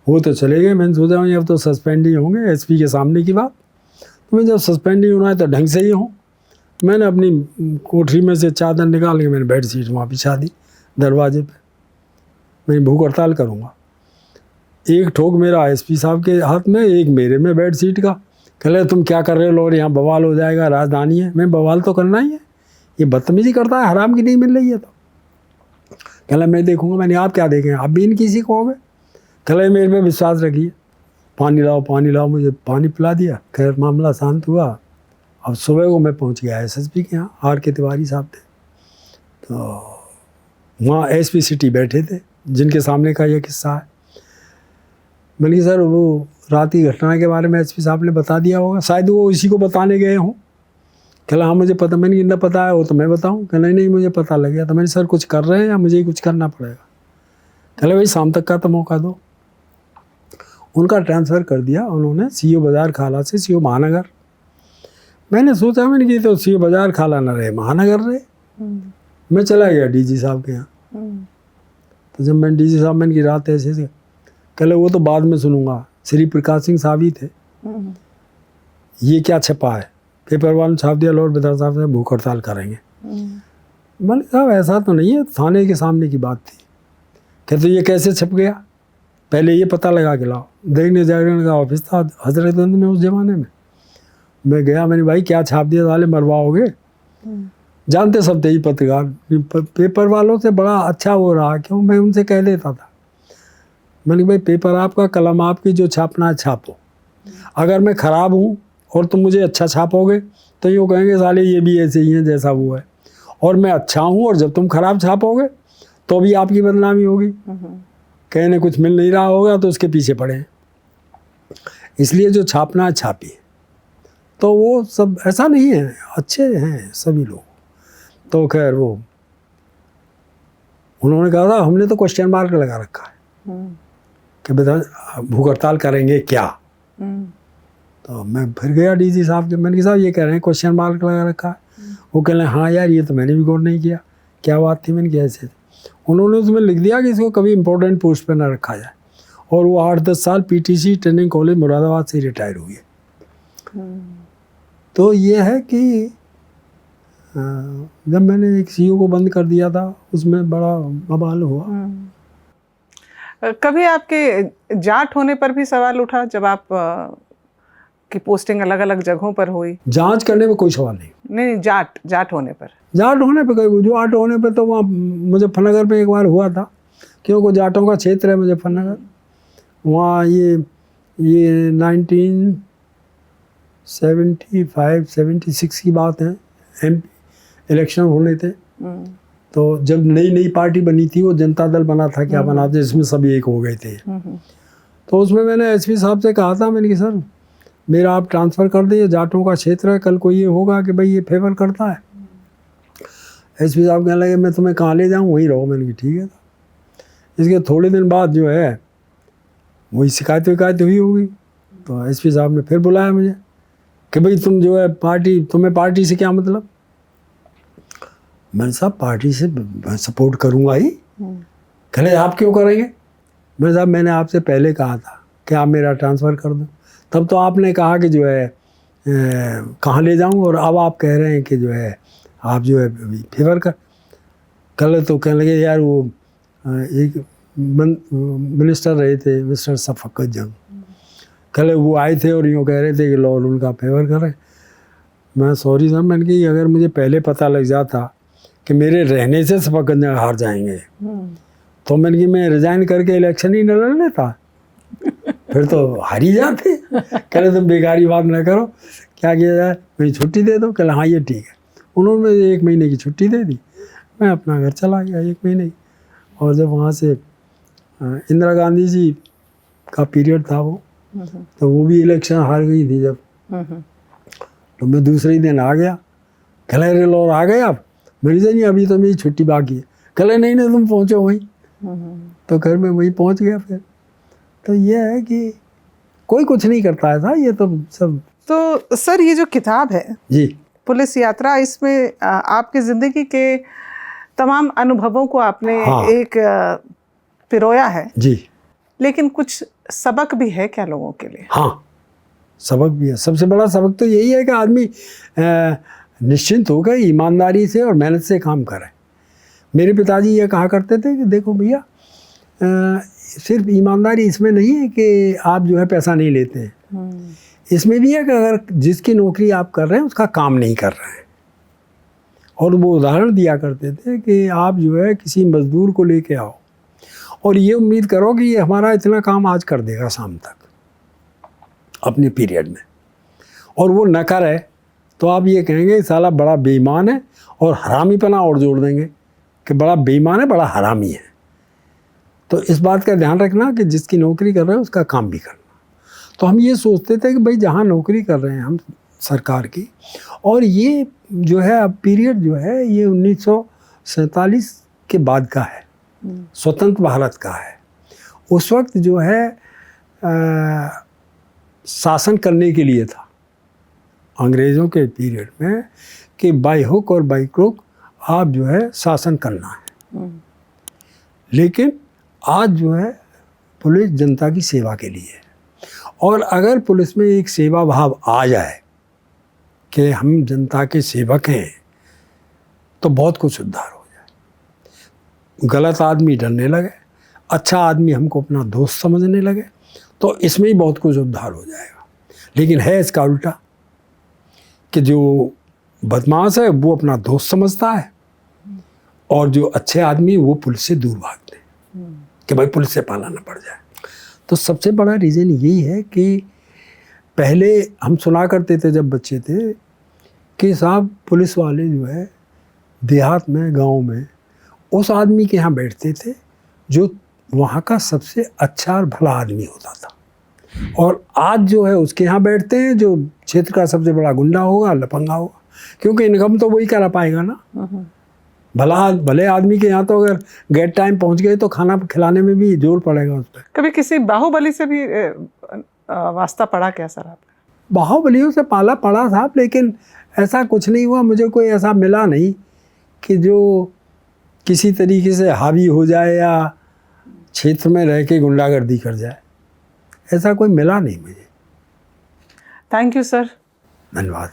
वो तो चले गए। मैंने सोचा अब तो सस्पेंड ही होंगे, एसपी के सामने की बात। तो मैं जब सस्पेंड ही होना है तो ढंग से ही हूँ। मैंने अपनी कोठरी में से चादर निकाल के मैंने बेड शीट वहाँ बिछा दी दरवाजे पे। मैं भूख हड़ताल करूँगा। एक ठोक मेरा एसपी साहब के हाथ में, एक मेरे में बेड शीट का। कह तुम क्या कर रहे हो और यहाँ बवाल हो जाएगा, राजधानी है। मैं बवाल तो करना ही है, ये बदतमीजी करता है, हराम की नहीं मिल रही है तो। कहला मैं देखूँगा। मैंने आप क्या देखें, आप भी इनकी सी कहोगे। कहला मेरे पे विश्वास रखिए, पानी लाओ। मुझे पानी पिला दिया। खैर मामला शांत हुआ। अब सुबह को मैं पहुंच गया एसएसपी के यहाँ, आर के तिवारी साहब थे। तो वहाँ एसपी सिटी बैठे थे जिनके सामने का ये किस्सा है। मैंने सर वो रात की घटना के बारे में एसपी साहब ने बता दिया होगा, शायद वो इसी को बताने गए हों। कहला हाँ मुझे पता। मैंने ना पता है वो तो मैं बताऊँ। कहला नहीं मुझे पता लग गया। तो मैंने सर कुछ कर रहे हैं या मुझे ही कुछ करना पड़ेगा। कहला भाई शाम तक का तो मौका दो। उनका ट्रांसफ़र कर दिया उन्होंने सीओ बाजार खाला से सीओ महानगर। मैंने सोचा मैंने कि तो सीओ बाजार खाला ना रहे, महानगर रहे। मैं चला गया डीजी साहब के यहाँ। तो जब मैंने डीजी साहब मैंने की रात ऐसे थे, कहले वो तो बाद में सुनूंगा, श्री प्रकाश सिंह साहब ही थे। ये क्या छपा है, पेपर वालों ने छाप दिया लॉर्ड बेदार साहब से भूख हड़ताल करेंगे। मैंने साहब ऐसा तो नहीं है, थाने के सामने की बात थी। कहते ये कैसे छप गया, पहले ये पता लगा के लाओ। दैनिक जागरण का ऑफिस था हजरतगंज में उस जमाने में। मैं गया, मैंने भाई क्या छाप दिया, साले मरवाओगे। जानते सब थे ही पत्रकार, पेपर वालों से बड़ा अच्छा वो रहा, क्यों मैं उनसे कह देता था। मैंने भाई पेपर आपका, कलम आपकी, जो छापना है छापो। अगर मैं ख़राब हूँ और तुम मुझे अच्छा छापोगे तो यूँ कहेंगे साले ये भी ऐसे ही हैं जैसा वो है। और मैं अच्छा हूँ और जब तुम खराब छापोगे तो भी आपकी बदनामी होगी। कहने कुछ मिल नहीं रहा होगा तो उसके पीछे पड़े हैं। इसलिए जो छापना है छापिए। तो वो सब ऐसा नहीं है, अच्छे हैं सभी लोग। तो खैर वो उन्होंने कहा था हमने तो क्वेश्चन मार्क लगा रखा है कि बता भूख हड़ताल करेंगे क्या। तो मैं फिर गया डीजी साहब के, मैंने कहा साहब ये कह रहे हैं क्वेश्चन मार्क लगा रखा है। वो कह रहे हैं हाँ यार ये तो मैंने भी गौर नहीं किया, क्या बात थी। मैंने किया ऐसे। उन्होंने उसमें लिख दिया कि इसको कभी इंपॉर्टेंट पोस्ट पर ना रखा जाए। और वो 8-10 साल पीटीसी ट्रेनिंग कॉलेज मुरादाबाद से रिटायर हुई है। तो ये है कि जब मैंने एक सीईओ को बंद कर दिया था उसमें बड़ा बवाल हुआ। कभी आपके जाट होने पर भी सवाल उठा जब आप की पोस्टिंग अलग अलग जगहों पर हुई? जांच करने में कोई सवाल नहीं। जाट होने पर जो आट होने पर तो वहाँ मुजफ्फरनगर में एक बार हुआ था, क्योंकि जाटों का क्षेत्र है मुजफ्फरनगर। वहाँ ये 1975-76 की बात है, एमपी इलेक्शन होने थे। तो जब नई पार्टी बनी थी, वो जनता दल बना था, क्या बना था, जिसमें सभी एक हो गए थे। तो उसमें मैंने एसपी साहब से कहा था, मैंने कहा सर मेरा आप ट्रांसफ़र कर दीजिए, जाटों का क्षेत्र है, कल को ये होगा कि भाई ये फेवर करता है। एसपी साहब कहने लगे मैं तुम्हें कहाँ ले जाऊँ, वहीं रहो। मैंने कहा ठीक है। इसके थोड़े दिन बाद जो है वही शिकायत हुई होगी। तो एसपी साहब ने फिर बुलाया मुझे कि भाई तुम जो है तुम्हें पार्टी से क्या मतलब। मैंने साहब पार्टी से सपोर्ट करूँगा ही। कहले आप क्यों करेंगे। मैंने साहब मैंने आपसे पहले कहा था कि आप मेरा ट्रांसफ़र कर दो, तब तो आपने कहा कि जो है कहाँ ले जाऊँ, और अब आप कह रहे हैं कि जो है आप जो है फेवर कर। कल तो कहने लगे यार वो एक मिनिस्टर रहे थे मिस्टर शफकत जंग, कल वो आए थे और यूँ कह रहे थे कि लॉर्ड उनका फेवर करें। मैं सॉरी सर, मैंने कहा अगर मुझे पहले पता लग जाता कि मेरे रहने से शफकत जंग हार जाएंगे तो मैंने कहा मैं रिज़ाइन करके इलेक्शन ही न लड़ लेता, फिर तो हार ही जाते। कह रहे तुम बेकारी बात ना करो, क्या किया जाए, मुझे छुट्टी दे दो। कह हाँ ये ठीक है। उन्होंने 1 महीने की छुट्टी दे दी, मैं अपना घर चला गया 1 महीने की। और जब वहाँ से इंदिरा गांधी जी का पीरियड था वो, तो वो भी इलेक्शन हार गई थी जब, तो मैं दूसरे ही दिन आ गया। कह रे लो आ गए आप? मेरी नहीं, अभी तो मेरी छुट्टी बाकी है। कह नहीं नहीं तुम पहुँचो वहीं। तो घर में वहीं पहुँच गया फिर। तो ये है कि कोई कुछ नहीं करता है था, ये तो सब। तो सर ये जो किताब है जी, पुलिस यात्रा, इसमें आपकी ज़िंदगी के तमाम अनुभवों को आपने हाँ। एक पिरोया है, जी लेकिन कुछ सबक भी है क्या लोगों के लिए? हाँ, सबक भी है। सबसे बड़ा सबक तो यही है कि आदमी निश्चिंत होकर ईमानदारी से और मेहनत से काम करे। मेरे पिताजी ये कहा करते थे कि देखो भैया, सिर्फ ईमानदारी इसमें नहीं है कि आप जो है पैसा नहीं लेते हैं, इसमें भी है कि अगर जिसकी नौकरी आप कर रहे हैं उसका काम नहीं कर रहे हैं। और वो उदाहरण दिया करते थे कि आप जो है किसी मजदूर को लेके आओ और ये उम्मीद करो कि ये हमारा इतना काम आज कर देगा शाम तक अपने पीरियड में, और वो न करे तो आप ये कहेंगे साला बड़ा बेईमान है, और हरामीपना और जोड़ देंगे कि बड़ा बेईमान है, बड़ा हरामी है। तो इस बात का ध्यान रखना कि जिसकी नौकरी कर रहे हैं उसका काम भी करना। तो हम ये सोचते थे कि भाई जहाँ नौकरी कर रहे हैं हम सरकार की, और ये जो है अब पीरियड जो है ये 1947 के बाद का है, स्वतंत्र भारत का है। उस वक्त जो है शासन करने के लिए था अंग्रेज़ों के पीरियड में कि बाय हुक और बाय क्रुक आप जो है शासन करना है। लेकिन आज जो है पुलिस जनता की सेवा के लिए है, और अगर पुलिस में एक सेवा भाव आ जाए कि हम जनता के सेवक हैं, तो बहुत कुछ सुधार हो जाए। गलत आदमी डरने लगे, अच्छा आदमी हमको अपना दोस्त समझने लगे, तो इसमें ही बहुत कुछ उद्धार हो जाएगा। लेकिन है इसका उल्टा कि जो बदमाश है वो अपना दोस्त समझता है, और जो अच्छे आदमी वो पुलिस से दूर भागते हैं कि भाई पुलिस से पाला ना पड़ जाए। तो सबसे बड़ा रीज़न यही है कि पहले हम सुना करते थे जब बच्चे थे कि साहब पुलिस वाले जो है देहात में, गांव में उस आदमी के यहाँ बैठते थे जो वहाँ का सबसे अच्छा और भला आदमी होता था, और आज जो है उसके यहाँ बैठते हैं जो क्षेत्र का सबसे बड़ा गुंडा होगा, लफंगा होगा, क्योंकि इनकम तो वही करा पाएगा ना। भले आदमी के यहाँ तो अगर गेट टाइम पहुँच गए तो खाना खिलाने में भी जोर पड़ेगा उस पर। कभी किसी बाहुबली से भी वास्ता पड़ा क्या सर आपका? बाहुबलियों से पाला पड़ा साहब, लेकिन ऐसा कुछ नहीं हुआ। मुझे कोई ऐसा मिला नहीं कि जो किसी तरीके से हावी हो जाए या क्षेत्र में रह के गुंडागर्दी कर जाए, ऐसा कोई मिला नहीं मुझे। Thank you sir. धन्यवाद।